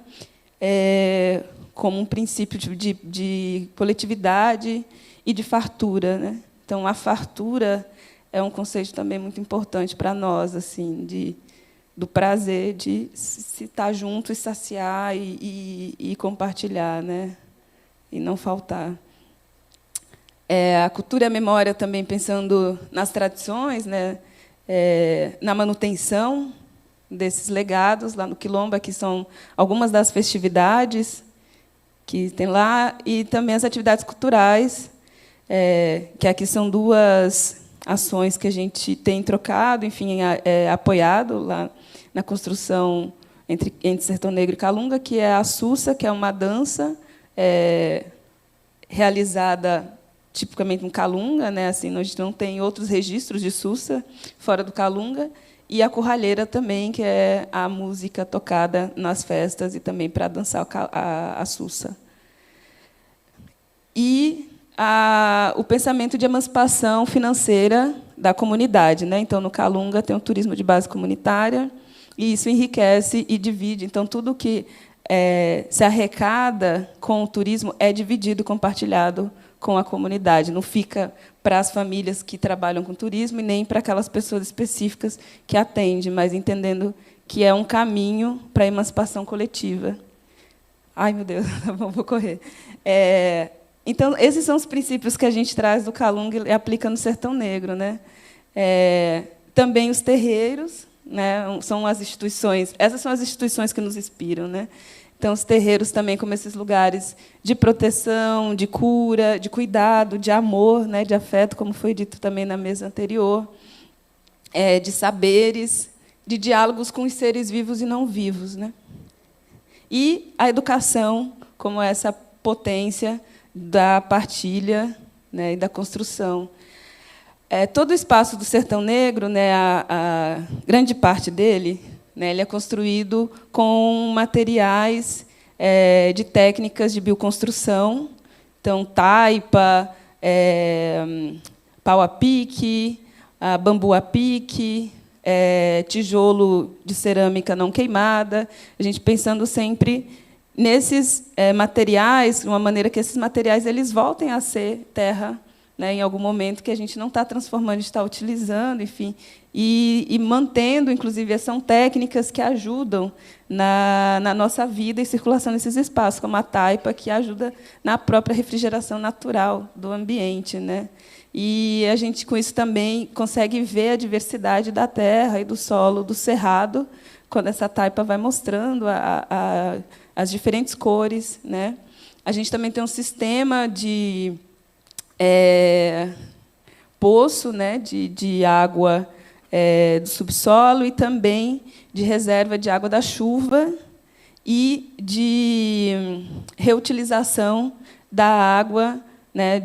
como um princípio de coletividade e de fartura. Né? Então, a fartura é um conceito também muito importante para nós, assim, do prazer de se estar junto e saciar e compartilhar, né? E não faltar. A cultura e a memória também pensando nas tradições, né? Na manutenção desses legados lá no Quilombo, que são algumas das festividades que tem lá, e também as atividades culturais, que aqui são duas ações que a gente tem trocado, enfim, apoiado lá na construção entre Sertão Negro e Calunga, que é a Sussa, que é uma dança realizada tipicamente no Calunga, né? Assim, a gente não tem outros registros de Sussa fora do Calunga, e a curralheira também, que é a música tocada nas festas e também para dançar a Sussa. E o pensamento de emancipação financeira da comunidade, né? Então, no Calunga tem o turismo de base comunitária, e isso enriquece e divide. Então, tudo que se arrecada com o turismo é dividido, compartilhado com a comunidade. Não fica para as famílias que trabalham com turismo e nem para aquelas pessoas específicas que atendem, mas entendendo que é um caminho para a emancipação coletiva. Ai, meu Deus, vou correr. Então, esses são os princípios que a gente traz do Calunga e aplica no Sertão Negro, né? Também os terreiros, né? São as instituições. Essas são as instituições que nos inspiram, né? Então, os terreiros também como esses lugares de proteção, de cura, de cuidado, de amor, né, de afeto, como foi dito também na mesa anterior, de saberes, de diálogos com os seres vivos e não vivos, né? E a educação como essa potência da partilha, né, e da construção. Todo o espaço do Sertão Negro, né, a grande parte dele, né, ele é construído com materiais de técnicas de bioconstrução, então taipa, pau a pique, bambu a pique, tijolo de cerâmica não queimada, a gente pensando sempre nesses materiais, de uma maneira que esses materiais eles voltem a ser terra, né, em algum momento que a gente não está transformando, a gente está utilizando, enfim, e mantendo, inclusive, são técnicas que ajudam na nossa vida e circulação nesses espaços, como a taipa, que ajuda na própria refrigeração natural do ambiente, né? E a gente, com isso, também consegue ver a diversidade da terra e do solo, do cerrado, quando essa taipa vai mostrando as diferentes cores, né? A gente também tem um sistema de poço, né, de água do subsolo e também de reserva de água da chuva e de reutilização da água, né,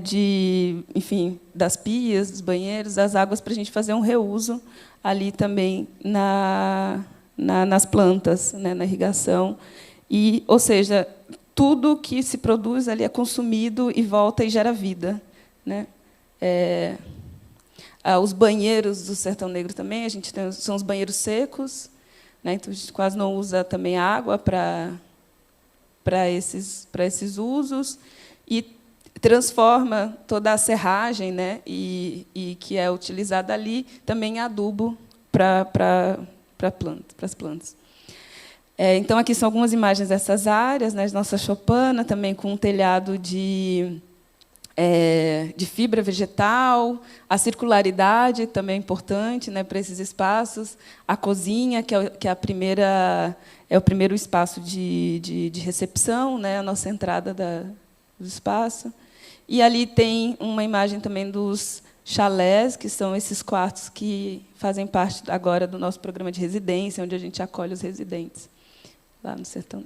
enfim, das pias, dos banheiros, das águas, para a gente fazer um reuso ali também nas plantas, né, na irrigação. Ou seja, tudo que se produz ali é consumido e volta e gera vida, né? Os banheiros do Sertão Negro também, a gente são os banheiros secos, né? Então a gente quase não usa também água para esses usos, e transforma toda a serragem, né? e que é utilizada ali também em adubo para as plantas. Então, aqui são algumas imagens dessas áreas, né? Nossa choupana, também com um telhado de fibra vegetal, a circularidade também é importante, né, para esses espaços, a cozinha, que é o primeiro espaço de recepção, né, a nossa entrada do espaço. E ali tem uma imagem também dos chalés, que são esses quartos que fazem parte agora do nosso programa de residência, onde a gente acolhe os residentes, lá no Sertão.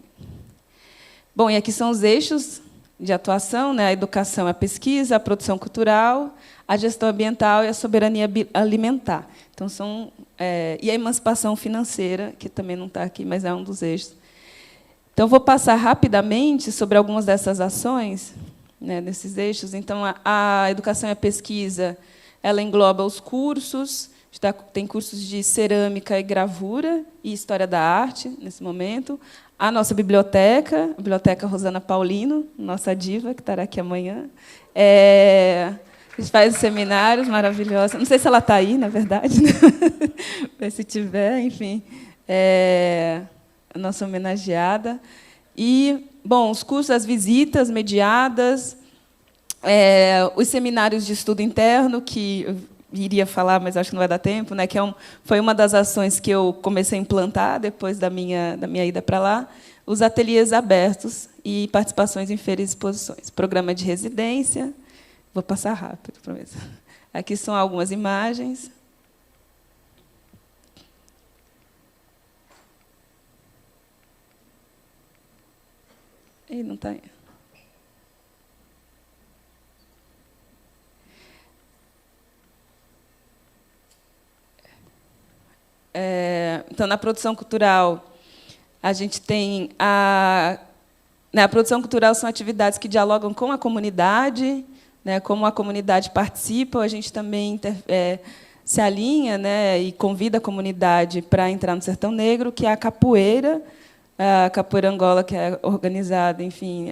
Bom, e aqui são os eixos de atuação, né? A educação, a pesquisa, a produção cultural, a gestão ambiental e a soberania alimentar. Então, e a emancipação financeira, que também não está aqui, mas é um dos eixos. Então, vou passar rapidamente sobre algumas dessas ações, né, desses eixos. Então, a educação e a pesquisa, ela engloba os cursos, tem cursos de cerâmica e gravura e história da arte, nesse momento. A nossa biblioteca, a Biblioteca Rosana Paulino, nossa diva, que estará aqui amanhã. A gente faz seminários maravilhosos. Não sei se ela está aí, na verdade, né? Mas se tiver, enfim. A nossa homenageada. E, bom, os cursos, as visitas mediadas, Os seminários de estudo interno, que eu iria falar, mas acho que não vai dar tempo, né, que foi uma das ações que eu comecei a implantar depois da minha ida para lá, os ateliês abertos e participações em feiras e exposições. Programa de residência, vou passar rápido, prometo. Aqui são algumas imagens. E não está. Então, na produção cultural, a gente tem na produção cultural são atividades que dialogam com a comunidade, né, como a comunidade participa, a gente também se alinha, né, e convida a comunidade para entrar no Sertão Negro, que é a capoeira Angola, que é organizada, enfim,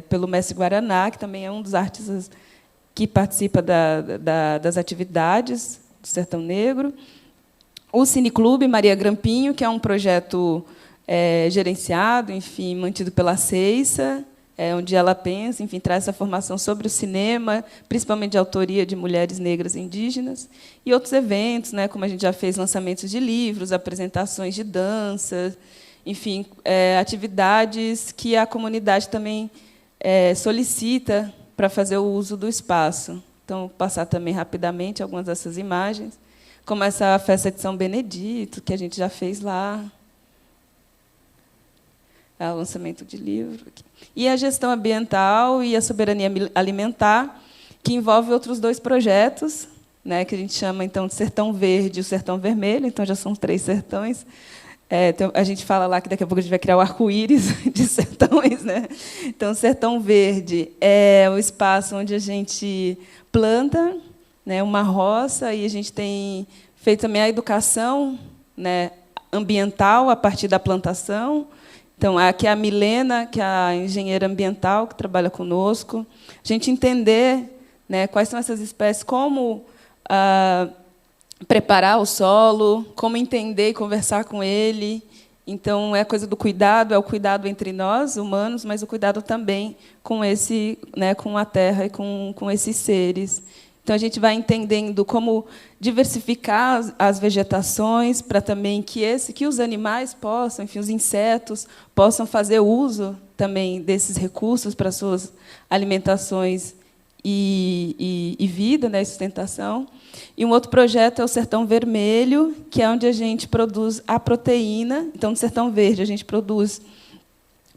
pelo Mestre Guaraná, que também é um dos artistas que participa das atividades do Sertão Negro. O Cineclube Maria Grampinho, que é um projeto gerenciado, enfim, mantido pela Ceiça, onde ela pensa, enfim, traz essa formação sobre o cinema, principalmente de autoria de mulheres negras e indígenas, e outros eventos, né, como a gente já fez lançamentos de livros, apresentações de dança, enfim, atividades que a comunidade também solicita para fazer o uso do espaço. Então, vou passar também rapidamente algumas dessas imagens, como essa festa de São Benedito, que a gente já fez lá, o lançamento de livro. E a gestão ambiental e a soberania alimentar, que envolve outros 2 projetos, né, que a gente chama então de Sertão Verde e o Sertão Vermelho, então já são 3 sertões. Então, a gente fala lá que daqui a pouco a gente vai criar o arco-íris de sertões, né? Então, o Sertão Verde é o espaço onde a gente planta, né, uma roça, e a gente tem feito também a educação, né, ambiental a partir da plantação. Então, aqui é a Milena, que é a engenheira ambiental que trabalha conosco. A gente entender, né, quais são essas espécies, como preparar o solo, como entender e conversar com ele. Então, é a coisa do cuidado, é o cuidado entre nós, humanos, mas o cuidado também com né, com a terra e com esses seres. Então, a gente vai entendendo como diversificar as vegetações para também que os animais possam, enfim, os insetos, possam fazer uso também desses recursos para suas alimentações e vida, né, sustentação. E um outro projeto é o Sertão Vermelho, que é onde a gente produz a proteína. Então, no Sertão Verde, a gente produz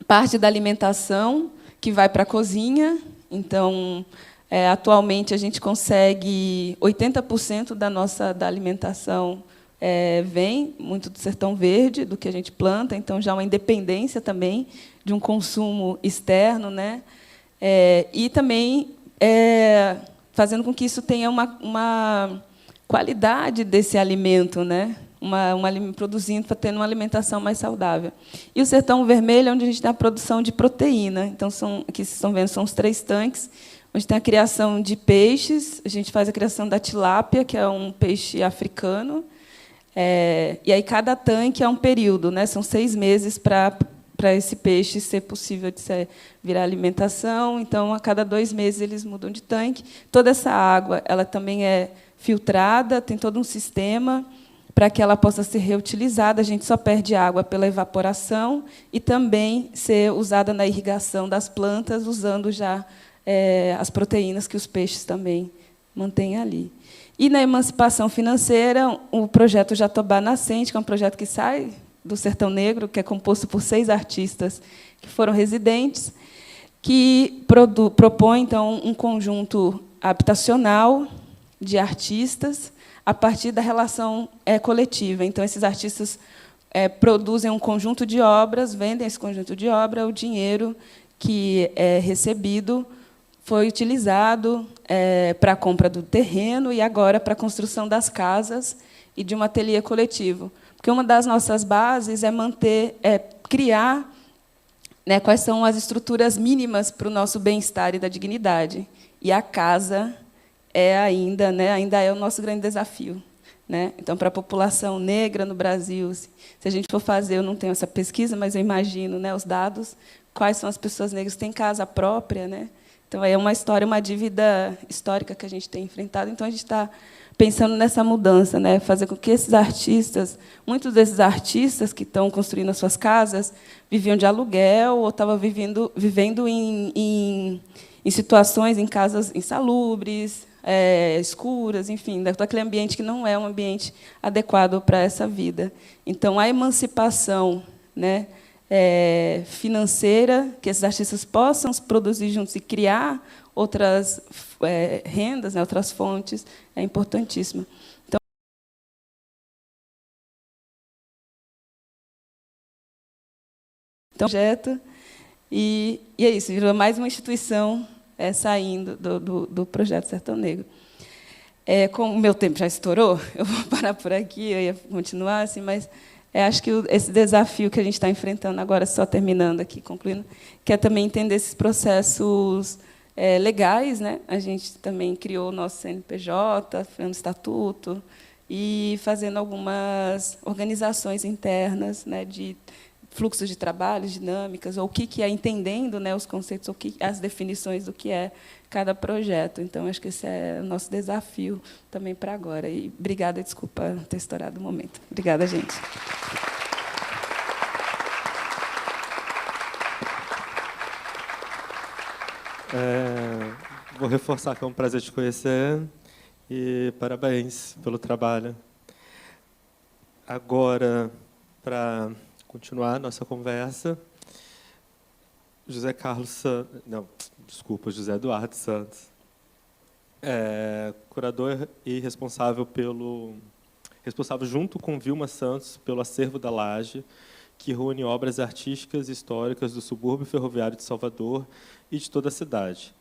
parte da alimentação que vai para a cozinha. Então, atualmente, a gente consegue 80% da alimentação vem muito do Sertão Verde, do que a gente planta. Então, já uma independência também de um consumo externo, né? E também fazendo com que isso tenha uma qualidade desse alimento, né? Produzindo, para ter uma alimentação mais saudável. E o Sertão Vermelho é onde a gente tem a produção de proteína. Então, aqui vocês estão vendo, são os 3 tanques, onde tem a criação de peixes. A gente faz a criação da tilápia, que é um peixe africano. E aí cada tanque é um período, né? São 6 meses para esse peixe ser possível de virar alimentação. Então, a cada 2 meses, eles mudam de tanque. Toda essa água ela também é filtrada, tem todo um sistema para que ela possa ser reutilizada. A gente só perde água pela evaporação e também ser usada na irrigação das plantas, usando já as proteínas que os peixes também mantêm ali. E, na emancipação financeira, o projeto Jatobá Nascente, que é um projeto que sai do Sertão Negro, que é composto por 6 artistas que foram residentes, que propõe, então, um conjunto habitacional de artistas a partir da relação coletiva. Então, esses artistas produzem um conjunto de obras, vendem esse conjunto de obra, o dinheiro que é recebido foi utilizado para a compra do terreno e agora para a construção das casas e de um ateliê coletivo. Porque uma das nossas bases é criar, né, quais são as estruturas mínimas para o nosso bem-estar e da dignidade. E a casa ainda é o nosso grande desafio, né? Então, para a população negra no Brasil, se a gente for fazer, eu não tenho essa pesquisa, mas eu imagino, né, os dados, quais são as pessoas negras que têm casa própria, né? Então, é uma história, uma dívida histórica que a gente tem enfrentado. Então, a gente está pensando nessa mudança, né? Fazer com que esses artistas, muitos desses artistas que estão construindo as suas casas, viviam de aluguel ou estavam vivendo em situações, em casas insalubres, escuras, enfim, daquele ambiente que não é um ambiente adequado para essa vida. Então, a emancipação, né, financeira, que esses artistas possam produzir juntos e criar outras rendas, né, outras fontes, é importantíssima. Então, projeto, e é isso, virou mais uma instituição saindo do Projeto Sertão Negro. Como o meu tempo já estourou, eu vou parar por aqui, eu ia continuar, assim, mas acho que esse desafio que a gente está enfrentando agora, só terminando aqui, concluindo, que é também entender esses processos legais, né? A gente também criou o nosso CNPJ, fazendo estatuto, e fazendo algumas organizações internas, né, de fluxos de trabalho, dinâmicas, ou o que é entendendo, né, os conceitos, as definições do que é cada projeto. Então, acho que esse é o nosso desafio também para agora. E obrigada, desculpa ter estourado o momento. Obrigada, gente. Vou reforçar que é um prazer te conhecer e parabéns pelo trabalho. Agora, para continuar nossa conversa, José Eduardo Santos, curador e responsável junto com Vilma Santos pelo Acervo da Laje, que reúne obras artísticas e históricas do subúrbio ferroviário de Salvador e de toda a cidade.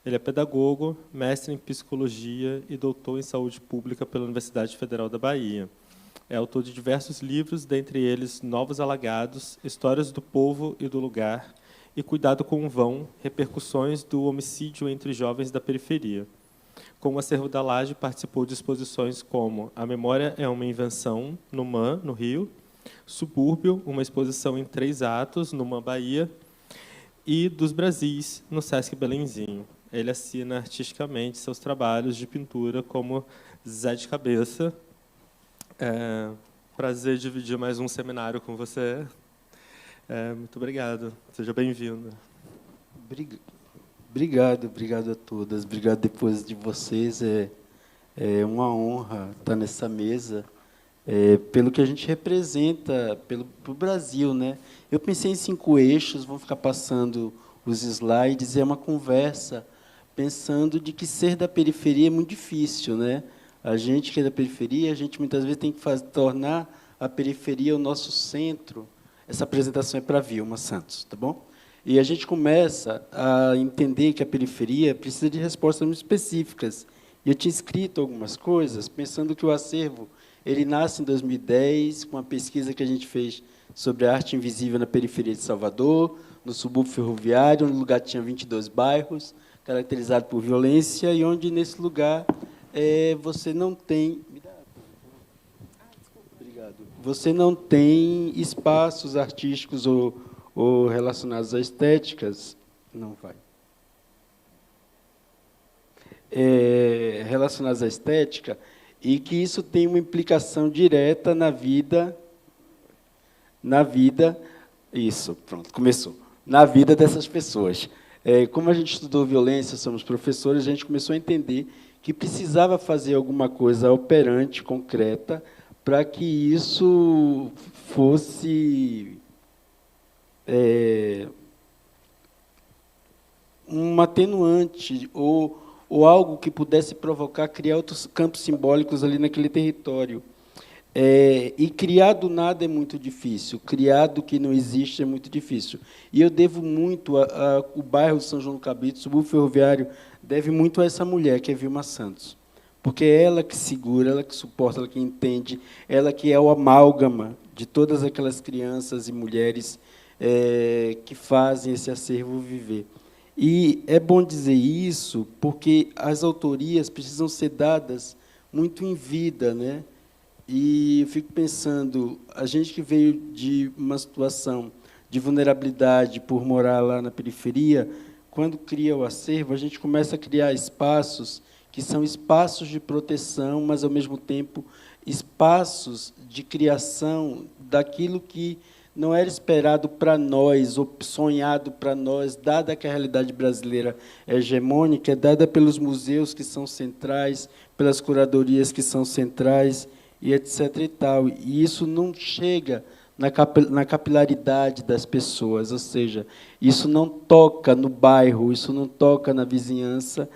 Ele é pedagogo, mestre em psicologia e doutor em saúde pública pela Universidade Federal da Bahia. É autor de diversos livros, dentre eles Novos Alagados, Histórias do Povo e do Lugar, e Cuidado com o Vão, repercussões do homicídio entre jovens da periferia. Com o Acervo da Laje, participou de exposições como A Memória é uma Invenção, no MAN, no Rio, Subúrbio, uma exposição em 3 atos, no MAN, Bahia, e Dos Brasis, no Sesc Belenzinho. Ele assina artisticamente seus trabalhos de pintura como Zé de Cabeça. Prazer dividir mais um seminário com você. Muito obrigado. Seja bem-vindo. Obrigado a todas. Obrigado depois de vocês. É uma honra estar nessa mesa, pelo que a gente representa pro Brasil, né? Eu pensei em 5 eixos, vou ficar passando os slides, é uma conversa pensando de que ser da periferia é muito difícil, né? A gente que é da periferia, a gente muitas vezes tem que tornar a periferia o nosso centro. Essa apresentação é para Vilma Santos, tá bom? E a gente começa a entender que a periferia precisa de respostas muito específicas. E eu tinha escrito algumas coisas, pensando que o acervo ele nasce em 2010, com uma pesquisa que a gente fez sobre a arte invisível na periferia de Salvador, no subúrbio ferroviário, onde o lugar tinha 22 bairros, caracterizado por violência, e onde, nesse lugar, você não tem... Obrigado. Você não tem espaços artísticos ou relacionados a estéticas. Não vai. Relacionados à estética, e que isso tem uma implicação direta na vida... Isso, pronto, começou. Na vida dessas pessoas. Como a gente estudou violência, somos professores, a gente começou a entender que precisava fazer alguma coisa operante, concreta, para que isso fosse um atenuante ou algo que pudesse provocar, criar outros campos simbólicos ali naquele território. E criar do nada é muito difícil, criar do que não existe é muito difícil. E eu devo muito, o bairro São João do Cabrito, o subúrbio ferroviário, deve muito a essa mulher, que é Vilma Santos. Porque é ela que segura, ela que suporta, ela que entende, ela que é o amálgama de todas aquelas crianças e mulheres que fazem esse acervo viver. E é bom dizer isso, porque as autorias precisam ser dadas muito em vida, né? E eu fico pensando, a gente que veio de uma situação de vulnerabilidade por morar lá na periferia, quando cria o acervo, a gente começa a criar espaços que são espaços de proteção, mas, ao mesmo tempo, espaços de criação daquilo que não era esperado para nós, ou sonhado para nós, dada que a realidade brasileira é hegemônica, é dada pelos museus que são centrais, pelas curadorias que são centrais, e etc. e tal. E isso não chega na capilaridade das pessoas, ou seja, isso não toca no bairro, isso não toca na vizinhança,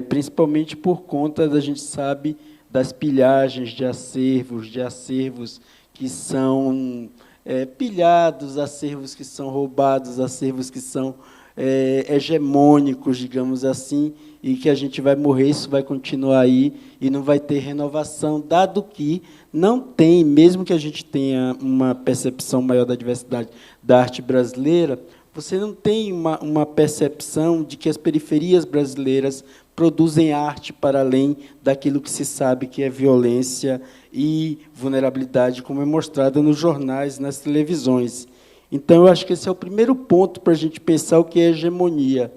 principalmente por conta, a gente sabe, das pilhagens de acervos que são pilhados, acervos que são roubados, acervos que são hegemônicos, digamos assim, e que a gente vai morrer, isso vai continuar aí, e não vai ter renovação, dado que não tem, mesmo que a gente tenha uma percepção maior da diversidade da arte brasileira, você não tem uma percepção de que as periferias brasileiras produzem arte para além daquilo que se sabe que é violência e vulnerabilidade, como é mostrado nos jornais, nas televisões. Então, eu acho que esse é o primeiro ponto para a gente pensar o que é hegemonia,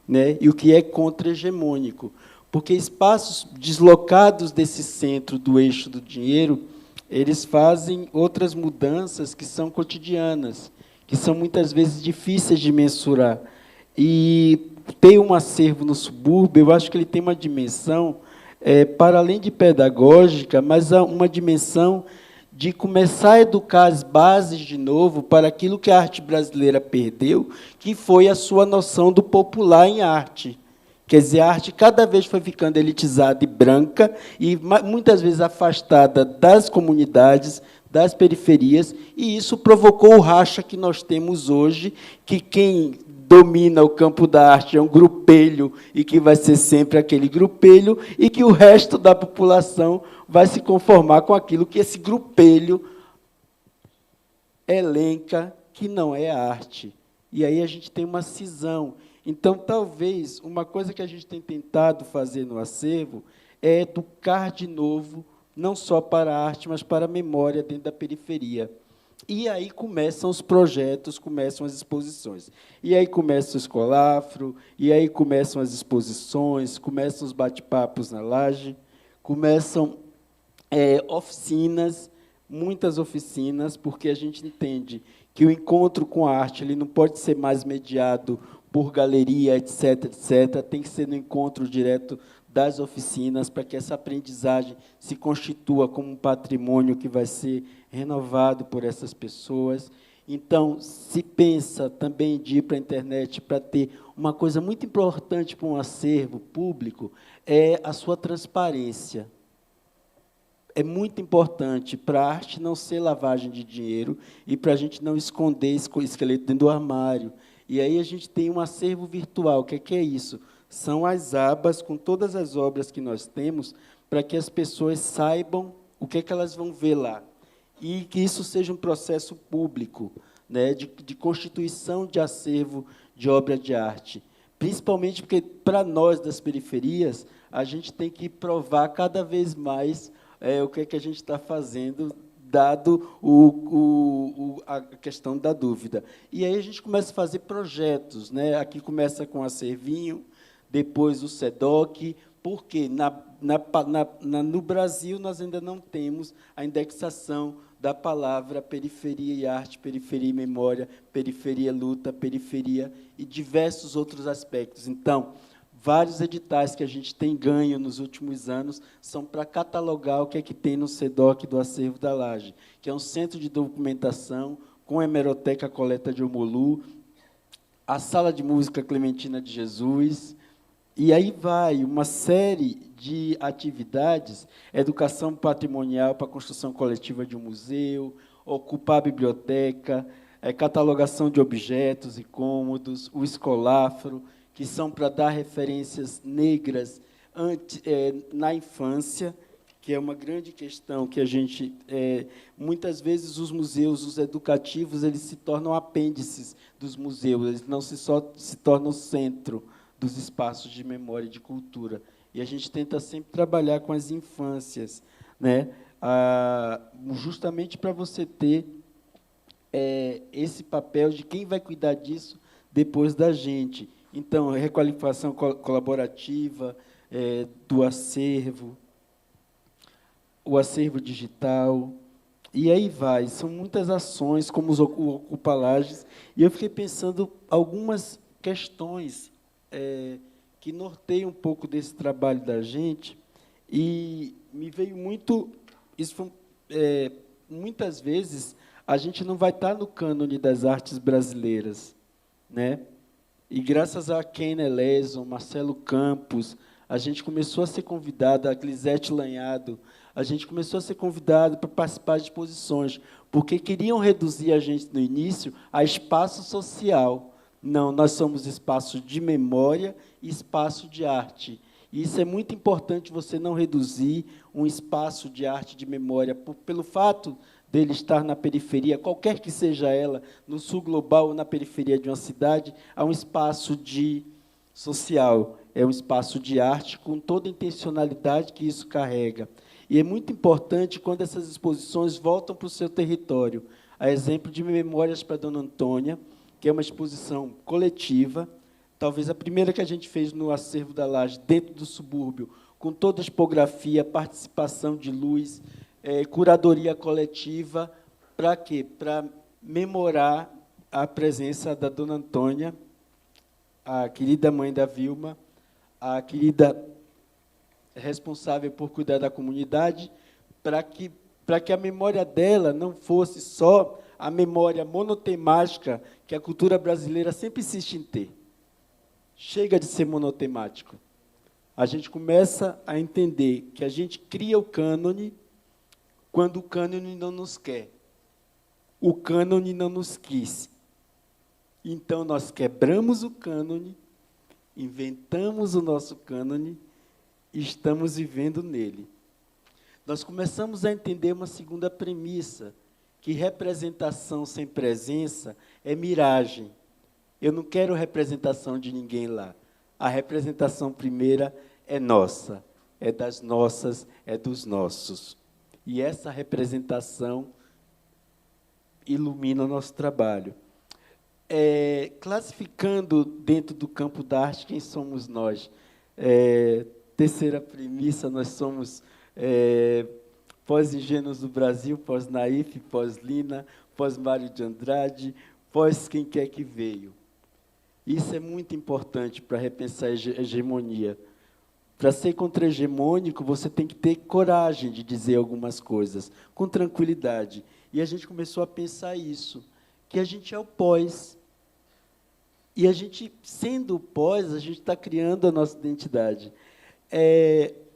né, e o que é contra-hegemônico. Porque espaços deslocados desse centro, do eixo do dinheiro, eles fazem outras mudanças que são cotidianas, que são, muitas vezes, difíceis de mensurar. E ter um acervo no subúrbio, eu acho que ele tem uma dimensão, para além de pedagógica, mas uma dimensão de começar a educar as bases de novo para aquilo que a arte brasileira perdeu, que foi a sua noção do popular em arte. Quer dizer, a arte cada vez foi ficando elitizada e branca, e muitas vezes afastada das comunidades, das periferias, e isso provocou o racha que nós temos hoje, que quem domina o campo da arte é um grupelho, e que vai ser sempre aquele grupelho, e que o resto da população vai se conformar com aquilo que esse grupelho elenca, que não é arte. E aí a gente tem uma cisão. Então, talvez, uma coisa que a gente tem tentado fazer no acervo é educar de novo, não só para a arte, mas para a memória dentro da periferia. E aí começam os projetos, começam as exposições. E aí começa o Escolafro, e aí começam as exposições, começam os bate-papos na laje, começam oficinas, muitas oficinas, porque a gente entende que o encontro com a arte ele não pode ser mais mediado por galeria, etc., etc., tem que ser no encontro direto das oficinas, para que essa aprendizagem se constitua como um patrimônio que vai ser renovado por essas pessoas. Então, se pensa também de ir para a internet para ter uma coisa muito importante para um acervo público, é a sua transparência. É muito importante para a arte não ser lavagem de dinheiro e para a gente não esconder esse esqueleto dentro do armário. E aí a gente tem um acervo virtual. O que é isso? São as abas com todas as obras que nós temos para que as pessoas saibam o que elas vão ver lá. E que isso seja um processo público, né, de constituição de acervo de obra de arte. Principalmente porque, para nós das periferias, a gente tem que provar cada vez mais o que a gente está fazendo, dado a questão da dúvida. E aí a gente começa a fazer projetos, né? Aqui começa com a Acervinho, depois o SEDOC, porque no Brasil nós ainda não temos a indexação da palavra periferia e arte, periferia e memória, periferia luta, periferia e diversos outros aspectos. Então, vários editais que a gente tem ganho nos últimos anos são para catalogar o que é que tem no SEDOC do Acervo da Laje, que é um centro de documentação com hemeroteca coleta de Omolu, a Sala de Música Clementina de Jesus, e aí vai uma série de atividades, educação patrimonial para a construção coletiva de um museu, ocupar a biblioteca, catalogação de objetos e cômodos, o Escolafro, que são para dar referências negras na infância, que é uma grande questão que a gente... muitas vezes, os museus, os educativos, eles se tornam apêndices dos museus, eles não se tornam centro dos espaços de memória e de cultura. E a gente tenta sempre trabalhar com as infâncias, né? Justamente para você ter esse papel de quem vai cuidar disso depois da gente. Então, requalificação colaborativa do acervo, o acervo digital, e aí vai. São muitas ações, como os Ocupalages, e eu fiquei pensando algumas questões que norteiam um pouco desse trabalho da gente, e me veio muito... Isso foi, muitas vezes, a gente não vai estar no cânone das artes brasileiras, né? E, graças a Ken Eleson, Marcelo Campos, a gente começou a ser convidado, a Glisete Lanhado, a gente começou a ser convidado para participar de exposições, porque queriam reduzir a gente, no início, a espaço social. Não, nós somos espaço de memória e espaço de arte. E isso é muito importante, você não reduzir um espaço de arte de memória, pelo fato dele estar na periferia, qualquer que seja ela, no sul global ou na periferia de uma cidade, há um espaço social, é um espaço de arte com toda a intencionalidade que isso carrega. E é muito importante quando essas exposições voltam para o seu território. A exemplo de Memórias para Dona Antônia, que é uma exposição coletiva, talvez a primeira que a gente fez no acervo da Laje, dentro do subúrbio, com toda a tipografia, participação de luz, curadoria coletiva, para quê? Para memorar a presença da Dona Antônia, a querida mãe da Vilma, a querida responsável por cuidar da comunidade, para que a memória dela não fosse só a memória monotemática que a cultura brasileira sempre insiste em ter. Chega de ser monotemático. A gente começa a entender que a gente cria o cânone quando o cânone não nos quer. O cânone não nos quis. Então, nós quebramos o cânone, inventamos o nosso cânone e estamos vivendo nele. Nós começamos a entender uma segunda premissa, que representação sem presença é miragem. Eu não quero representação de ninguém lá. A representação primeira é nossa, é das nossas, é dos nossos. E essa representação ilumina o nosso trabalho. Classificando dentro do campo da arte quem somos nós. Terceira premissa, nós somos pós-Ingênuos do Brasil, pós-Naif, pós-Lina, pós-Mário de Andrade, pós quem quer que veio. Isso é muito importante para repensar a hegemonia. Para ser contra-hegemônico, você tem que ter coragem de dizer algumas coisas, com tranquilidade. E a gente começou a pensar isso, que a gente é o pós. E a gente, sendo o pós, a gente está criando a nossa identidade.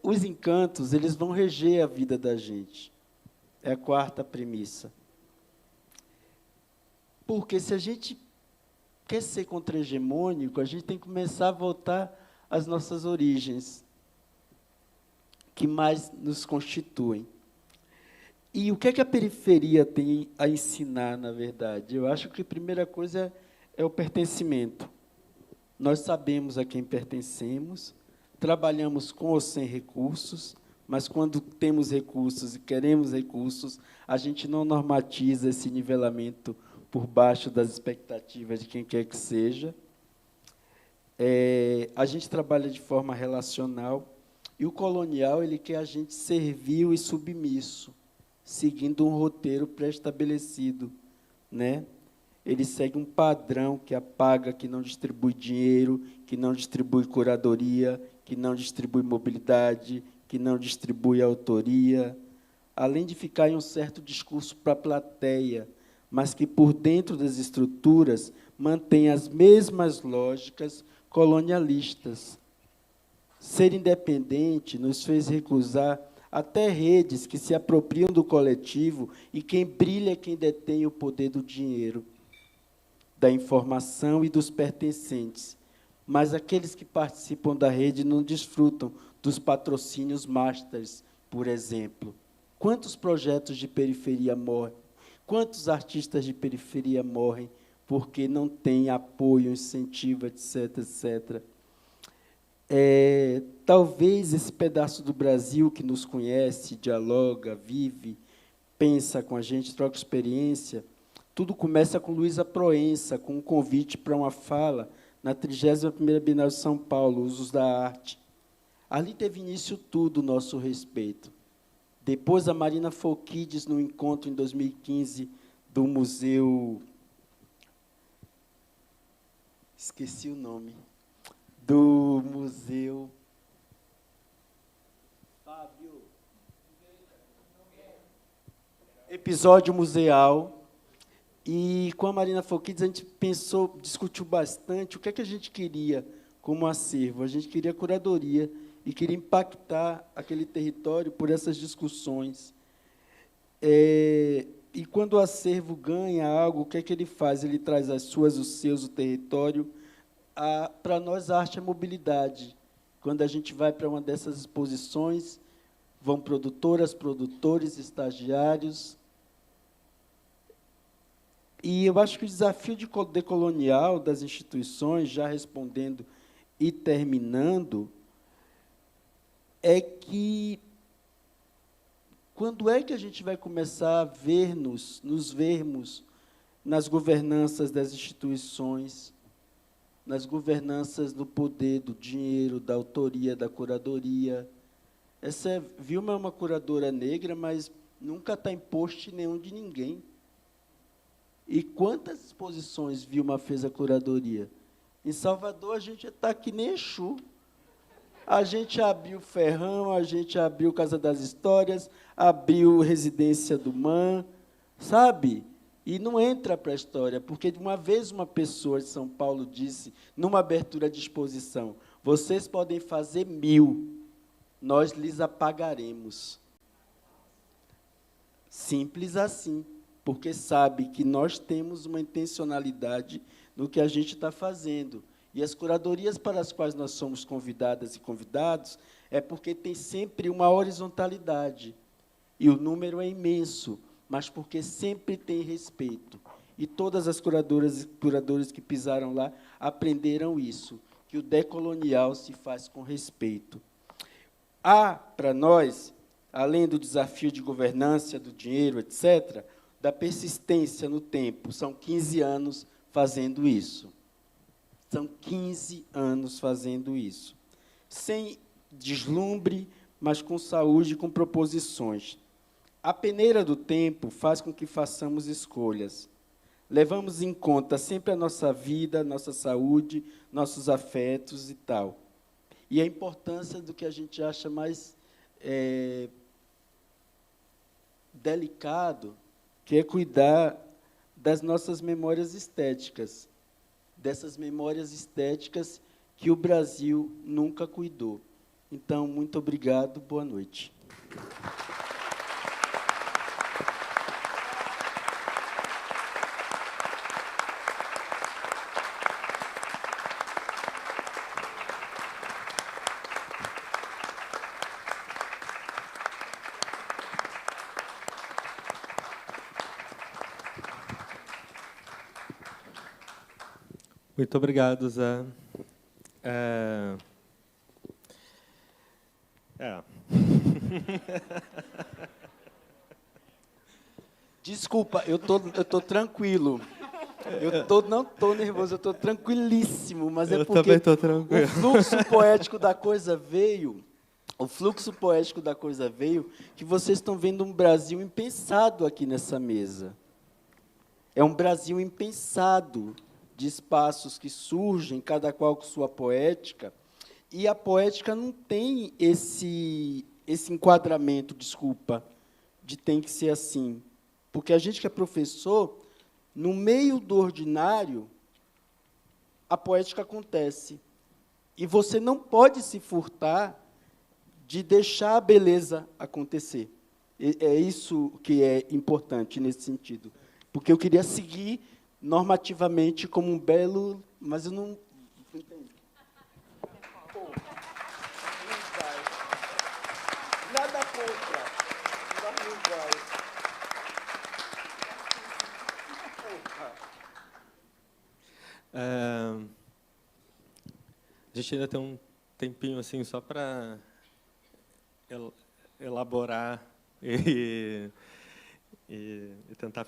Os encantos, eles vão reger a vida da gente. É a quarta premissa. Porque se a gente quer ser contra-hegemônico, a gente tem que começar a voltar às nossas origens, que mais nos constituem. E o que é que a periferia tem a ensinar, na verdade? Eu acho que a primeira coisa é o pertencimento. Nós sabemos a quem pertencemos, trabalhamos com ou sem recursos, mas quando temos recursos e queremos recursos, a gente não normatiza esse nivelamento por baixo das expectativas de quem quer que seja. A gente trabalha de forma relacional, e o colonial ele quer a gente servil e submisso, seguindo um roteiro pré-estabelecido, né? Ele segue um padrão que apaga, que não distribui dinheiro, que não distribui curadoria, que não distribui mobilidade, que não distribui autoria, além de ficar em um certo discurso para a plateia, mas que, por dentro das estruturas, mantém as mesmas lógicas colonialistas. Ser independente nos fez recusar até redes que se apropriam do coletivo, e quem brilha é quem detém o poder do dinheiro, da informação e dos pertencentes. Mas aqueles que participam da rede não desfrutam dos patrocínios masters, por exemplo. Quantos projetos de periferia morrem? Quantos artistas de periferia morrem porque não têm apoio, incentivo, etc., etc.? Talvez esse pedaço do Brasil que nos conhece, dialoga, vive, pensa com a gente, troca experiência, tudo começa com Luísa Proença, com um convite para uma fala na 31ª Bienal de São Paulo, Usos da Arte. Ali teve início tudo o nosso respeito. Depois, a Marina Folkides, no encontro em 2015 do Museu... Esqueci o nome. Do Museu... Fábio. Episódio museal. E, com a Marina Folkides, a gente pensou, discutiu bastante o que é que a gente queria como acervo. A gente queria curadoria e queria impactar aquele território por essas discussões. E quando o acervo ganha algo, o que é que ele faz? Ele traz as suas, os seus, o território. Para nós, a arte é mobilidade. Quando a gente vai para uma dessas exposições, vão produtoras, produtores, estagiários. E eu acho que o desafio decolonial das instituições, já respondendo e terminando, é que quando é que a gente vai começar a nos vermos nas governanças das instituições, nas governanças do poder, do dinheiro, da autoria, da curadoria? Vilma é uma curadora negra, mas nunca está em post nenhum de ninguém. E quantas exposições Vilma fez a curadoria? Em Salvador, a gente está que nem Exu. A gente abriu Ferrão, a gente abriu Casa das Histórias, abriu Residência do MAN, sabe? E não entra para a história, porque uma vez uma pessoa de São Paulo disse, numa abertura de exposição, vocês podem fazer 1000, nós lhes apagaremos. Simples assim, porque sabe que nós temos uma intencionalidade no que a gente está fazendo. E as curadorias para as quais nós somos convidadas e convidados é porque tem sempre uma horizontalidade. E o número é imenso, mas porque sempre tem respeito. E todas as curadoras e curadores que pisaram lá aprenderam isso, que o decolonial se faz com respeito. Há, para nós, além do desafio de governança, do dinheiro, etc., da persistência no tempo. São 15 anos fazendo isso. São 15 anos fazendo isso. Sem deslumbre, mas com saúde e com proposições. A peneira do tempo faz com que façamos escolhas. Levamos em conta sempre a nossa vida, nossa saúde, nossos afetos e tal. E a importância do que a gente acha mais delicado, que é cuidar das nossas memórias estéticas, dessas memórias estéticas que o Brasil nunca cuidou. Então, muito obrigado, boa noite. Muito obrigado, Zé. Desculpa, eu tô tranquilo. Não estou nervoso, eu estou tranquilíssimo, mas é Eu porque também estou tranquilo. o fluxo poético da coisa veio, que vocês estão vendo um Brasil impensado aqui nessa mesa. É um Brasil impensado, de espaços que surgem, cada qual com sua poética, e a poética não tem esse enquadramento, de tem que ser assim. Porque a gente que é professor, no meio do ordinário, a poética acontece. E você não pode se furtar de deixar a beleza acontecer. É isso que é importante nesse sentido. Porque eu queria seguir normativamente como um belo... Mas eu não entendi. Pô, não vai. Nada contra. Não vai. A gente ainda tem um tempinho assim só para elaborar e tentar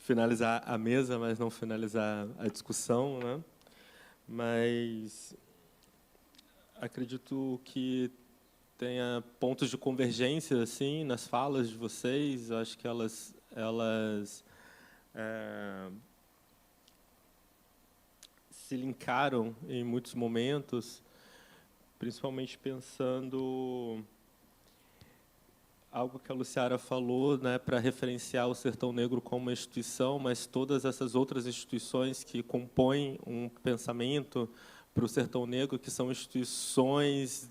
finalizar a mesa, mas não finalizar a discussão, né? mas acredito que tenha pontos de convergência assim nas falas de vocês. Acho que elas se linkaram em muitos momentos, principalmente pensando algo que a Luciara falou, né, para referenciar o Sertão Negro como uma instituição, mas todas essas outras instituições que compõem um pensamento para o Sertão Negro, que são instituições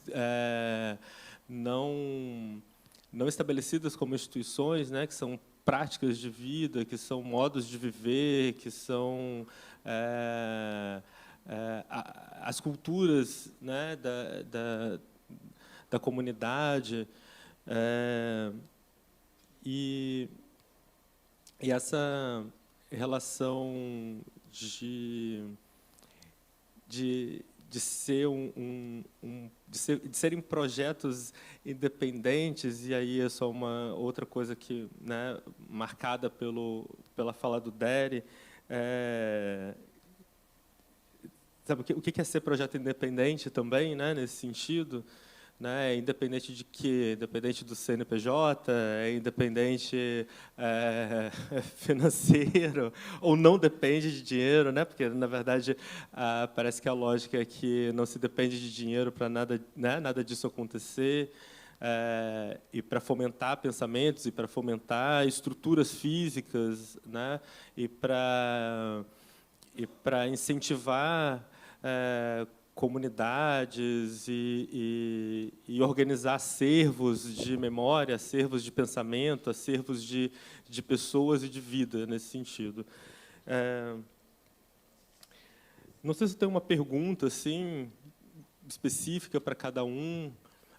não estabelecidas como instituições, né, que são práticas de vida, que são modos de viver, que são as culturas, né, da comunidade. E essa relação de serem projetos independentes, e aí é só uma outra coisa que, né, marcada pela fala do Dery, sabe o que é ser projeto independente também, né, nesse sentido? Né, independente de quê? Independente do CNPJ, independente financeiro, ou não depende de dinheiro, né? Porque, na verdade, parece que a lógica é que não se depende de dinheiro para nada, né, nada disso acontecer, e para fomentar pensamentos, e para fomentar estruturas físicas, né? E para incentivar comunidades e organizar acervos de memória, acervos de pensamento, acervos de pessoas e de vida, nesse sentido. Não sei se tem uma pergunta assim, específica para cada um,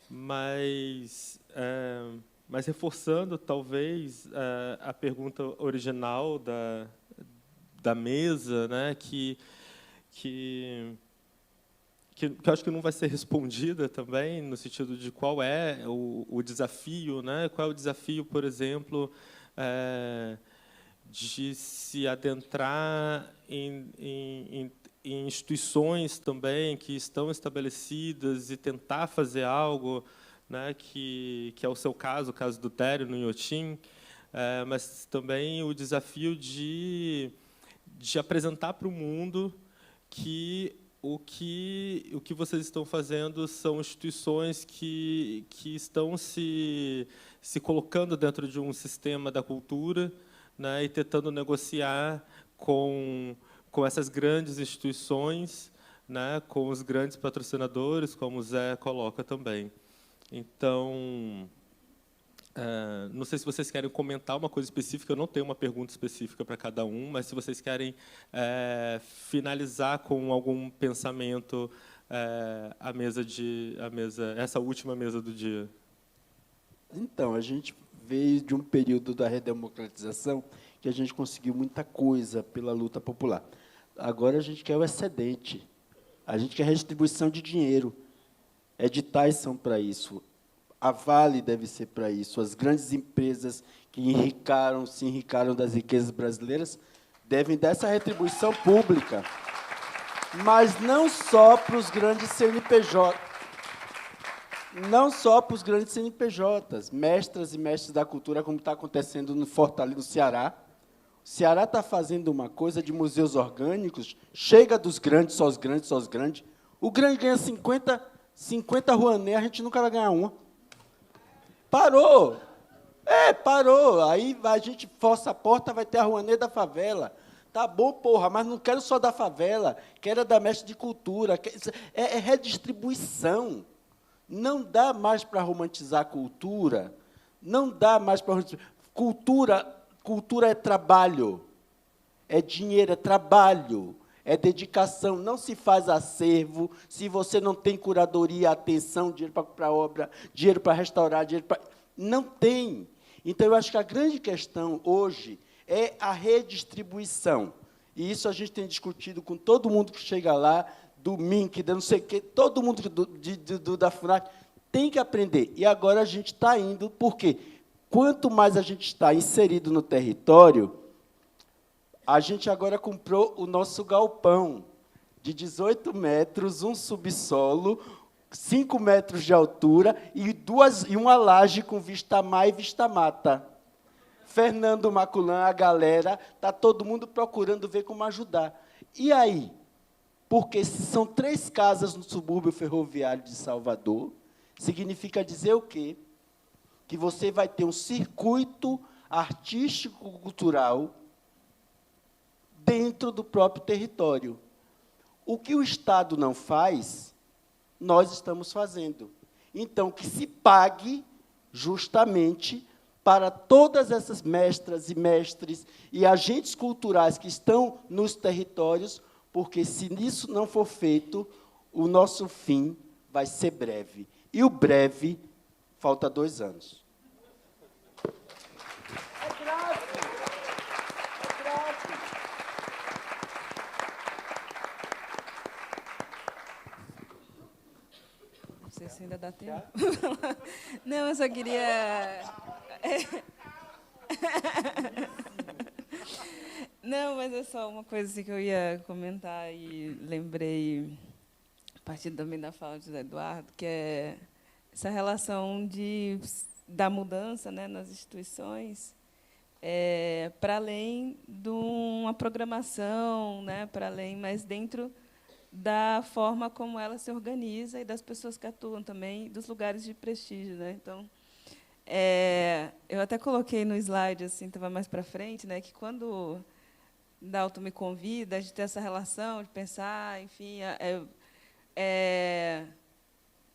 mas reforçando, talvez, a pergunta original da mesa, né, que eu acho que não vai ser respondida também, no sentido de qual é o desafio, né? Qual é o desafio, por exemplo, de se adentrar em instituições também que estão estabelecidas e tentar fazer algo, né? Que é o seu caso, o caso do Tério no Inhotim, mas também o desafio de apresentar para o mundo que o que vocês estão fazendo são instituições que estão se colocando dentro de um sistema da cultura, né, e tentando negociar com essas grandes instituições, né, com os grandes patrocinadores, como o Zé coloca também. Então, não sei se vocês querem comentar uma coisa específica, eu não tenho uma pergunta específica para cada um, mas se vocês querem finalizar com algum pensamento essa última mesa do dia. Então, a gente veio de um período da redemocratização que a gente conseguiu muita coisa pela luta popular. Agora a gente quer o excedente, a gente quer redistribuição de dinheiro. Editais são para isso. A Vale deve ser para isso. As grandes empresas que se enricaram das riquezas brasileiras devem dar essa retribuição pública. Mas não só para os grandes CNPJ. Não só para os grandes CNPJs. Mestras e mestres da cultura, como está acontecendo no Fortaleza, no Ceará. O Ceará está fazendo uma coisa de museus orgânicos, chega dos grandes, só os grandes, só os grandes. O grande ganha 50 Rouanet, a gente nunca vai ganhar uma. Parou. Parou. Aí a gente força a porta, vai ter a Rouanet da favela. Tá bom, porra, mas não quero só da favela, quero da mestre de cultura. É redistribuição. Não dá mais para romantizar a cultura. Não dá mais para cultura é trabalho. É dinheiro, é trabalho. É dedicação, não se faz acervo se você não tem curadoria, atenção, dinheiro para comprar obra, dinheiro para restaurar, dinheiro para... Não tem. Então, eu acho que a grande questão hoje é a redistribuição. E isso a gente tem discutido com todo mundo que chega lá, do MINC, da não sei o quê, todo mundo da FUNAC tem que aprender. E agora a gente está indo, porque quanto mais a gente está inserido no território, a gente agora comprou o nosso galpão. de 18 metros, um subsolo, 5 metros de altura e uma laje com vista mar e vista mata. Fernando Maculan, a galera, está todo mundo procurando ver como ajudar. E aí? Porque se são 3 casas no subúrbio ferroviário de Salvador, significa dizer o quê? Que você vai ter um circuito artístico-cultural dentro do próprio território. O que o Estado não faz, nós estamos fazendo. Então, que se pague justamente para todas essas mestras e mestres e agentes culturais que estão nos territórios, porque, se isso não for feito, o nosso fim vai ser breve. E o breve, falta 2 anos. É grave. É grave. Não sei se ainda dá tempo. Não, eu só queria... Não, mas é só uma coisa assim que eu ia comentar e lembrei, a partir também da fala de José Eduardo, que é essa relação da mudança, né, nas instituições, para além de uma programação, né, para além, mas dentro da forma como ela se organiza e das pessoas que atuam também, dos lugares de prestígio, né? Então, eu até coloquei no slide, assim, estava mais para frente, né, que quando Dalton me convida, a gente tem essa relação de pensar, enfim,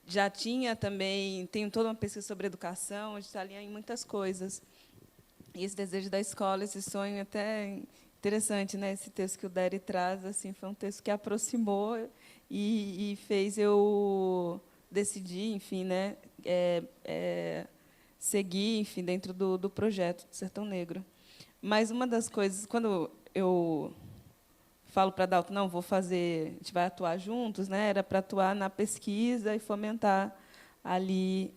já tinha também, tenho toda uma pesquisa sobre educação, a gente está ali em muitas coisas. E esse desejo da escola, esse sonho, até interessante, né? Esse texto que o Dery traz, assim, foi um texto que aproximou e fez eu decidir, enfim, né, seguir, enfim, dentro do projeto do Sertão Negro. Mas uma das coisas, quando eu falo para Dalton, não, vou fazer, a gente vai atuar juntos, né? Era para atuar na pesquisa e fomentar ali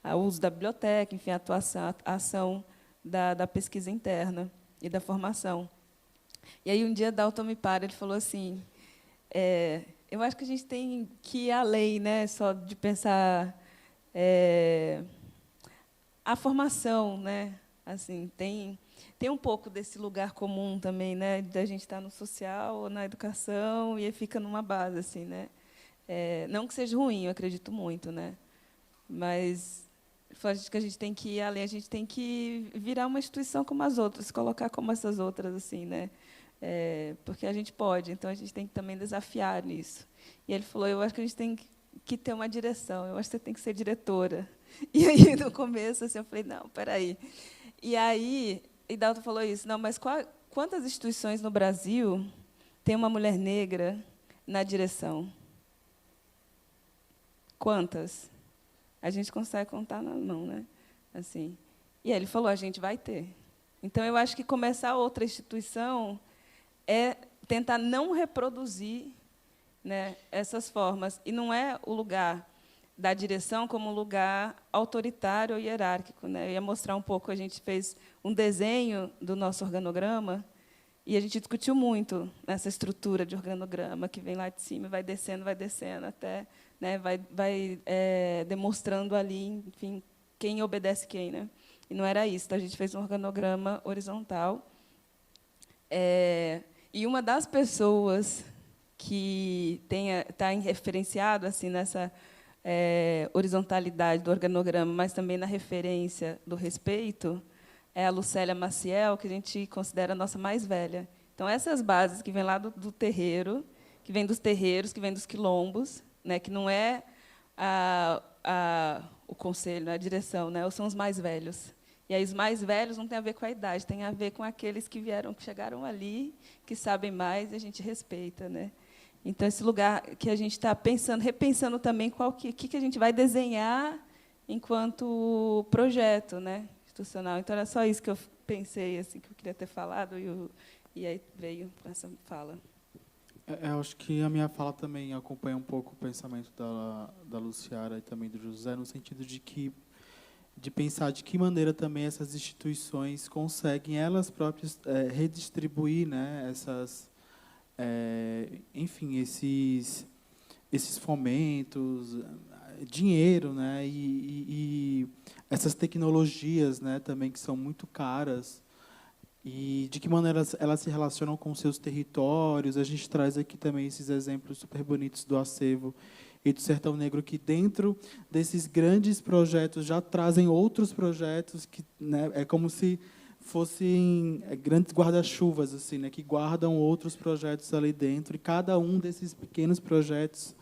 o uso da biblioteca, enfim, a ação da pesquisa interna e da formação. E aí, um dia, Dalton me para, ele falou assim, eu acho que a gente tem que ir além, né, só de pensar a formação, né? Assim, tem um pouco desse lugar comum também, né, da gente estar no social ou na educação e fica numa base, assim, né? Não que seja ruim, eu acredito muito, né? Mas acho que a gente tem que ir além, a gente tem que virar uma instituição como as outras, colocar como essas outras, assim, né? Porque a gente pode, então a gente tem que também desafiar nisso. E ele falou, eu acho que a gente tem que ter uma direção, eu acho que você tem que ser diretora. E aí, no começo, assim, eu falei, não, espera aí. E aí, Dalton falou isso, não, mas quantas instituições no Brasil tem uma mulher negra na direção? Quantas? A gente consegue contar na mão, né? Assim. E aí ele falou, a gente vai ter. Então, eu acho que começar outra instituição é tentar não reproduzir, né, essas formas. E não é o lugar da direção como um lugar autoritário ou hierárquico, né? Eu ia mostrar um pouco, a gente fez um desenho do nosso organograma e a gente discutiu muito nessa estrutura de organograma que vem lá de cima, vai descendo até, né, vai demonstrando ali, enfim, quem obedece quem, né? E não era isso. Então, a gente fez um organograma horizontal. E uma das pessoas que está referenciado assim nessa horizontalidade do organograma, mas também na referência do respeito, é a Lucélia Maciel, que a gente considera a nossa mais velha. Então, essas bases que vêm lá do terreiro, que vêm dos terreiros, que vêm dos quilombos, né, que não é o conselho, a direção, né, ou são os mais velhos. E aí, os mais velhos não tem a ver com a idade, tem a ver com aqueles que chegaram ali, que sabem mais, e a gente respeita, né? Então, esse lugar que a gente está pensando, repensando também o que a gente vai desenhar enquanto projeto, né, institucional. Então, era só isso que eu pensei, assim, que eu queria ter falado, e aí veio com essa fala. Eu acho que a minha fala também acompanha um pouco o pensamento da Luciara e também do José, no sentido de pensar de que maneira também essas instituições conseguem, elas próprias, redistribuir, né, enfim, esses fomentos, dinheiro, né, e essas tecnologias, né, também que são muito caras, e de que maneira elas se relacionam com seus territórios. A gente traz aqui também esses exemplos super bonitos do acervo e do Sertão Negro, que dentro desses grandes projetos já trazem outros projetos que, né, é como se fossem grandes guarda-chuvas, assim, né, que guardam outros projetos ali dentro, e cada um desses pequenos projetos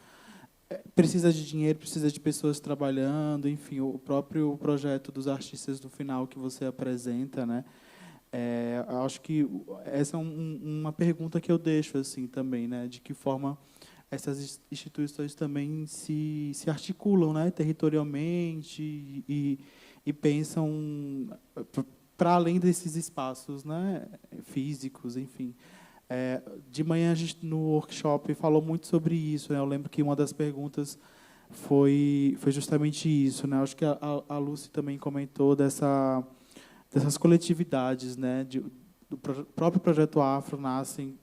precisa de dinheiro, precisa de pessoas trabalhando, enfim, o próprio projeto dos artistas do final que você apresenta, né? Acho que essa é uma pergunta que eu deixo assim também, né? De que forma essas instituições também se articulam, né? Territorialmente e pensam para além desses espaços, né? Físicos, enfim. De manhã a gente no workshop falou muito sobre isso, né? Eu lembro que uma das perguntas foi justamente isso, né? Acho que a Lucy também comentou dessas coletividades, né? Do próprio projeto Afro nasce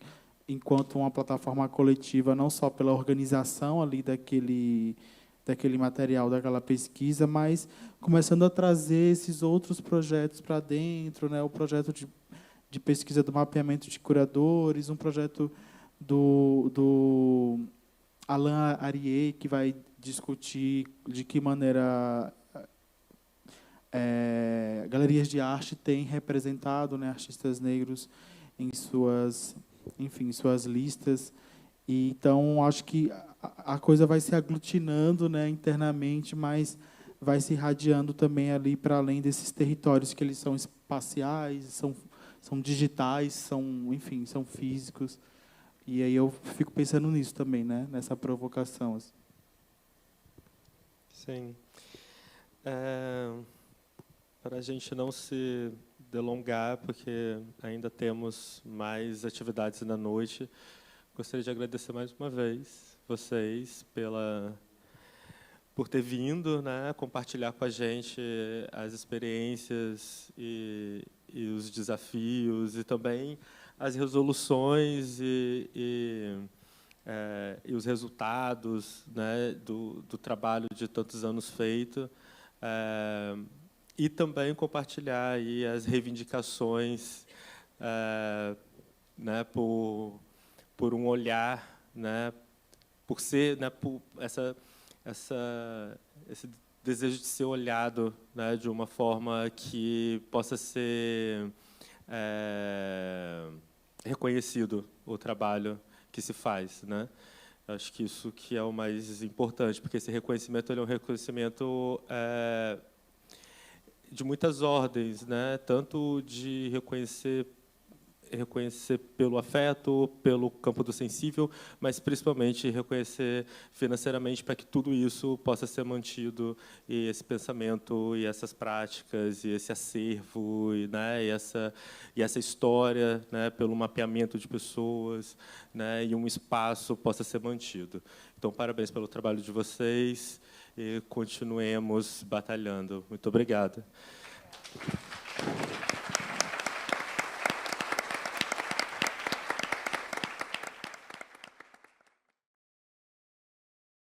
enquanto uma plataforma coletiva, não só pela organização ali daquele material, daquela pesquisa, mas começando a trazer esses outros projetos para dentro, né? O projeto de pesquisa do mapeamento de curadores, um projeto do Alain Arié, que vai discutir de que maneira galerias de arte têm representado, né, artistas negros em suas listas. E, então, acho que a coisa vai se aglutinando, né, internamente, mas vai se irradiando também ali para além desses territórios que eles são espaciais, são digitais, enfim, são físicos. E aí eu fico pensando nisso também, né, nessa provocação. Assim. Sim. Para a gente não se delongar, porque ainda temos mais atividades na noite, gostaria de agradecer mais uma vez vocês por ter vindo, né, compartilhar com a gente as experiências e os desafios e também as resoluções e os resultados, né, do trabalho de tantos anos feito. E também compartilhar aí as reivindicações, né, por um olhar, né, por ser, né, por esse desejo de ser olhado, né, de uma forma que possa ser reconhecido o trabalho que se faz, né? Acho que isso que é o mais importante, porque esse reconhecimento ele é um reconhecimento de muitas ordens, né? Tanto de reconhecer pelo afeto, pelo campo do sensível, mas principalmente reconhecer financeiramente para que tudo isso possa ser mantido, e esse pensamento e essas práticas e esse acervo e essa história, né, pelo mapeamento de pessoas, né, e um espaço possa ser mantido. Então, parabéns pelo trabalho de vocês e continuemos batalhando. Muito obrigado.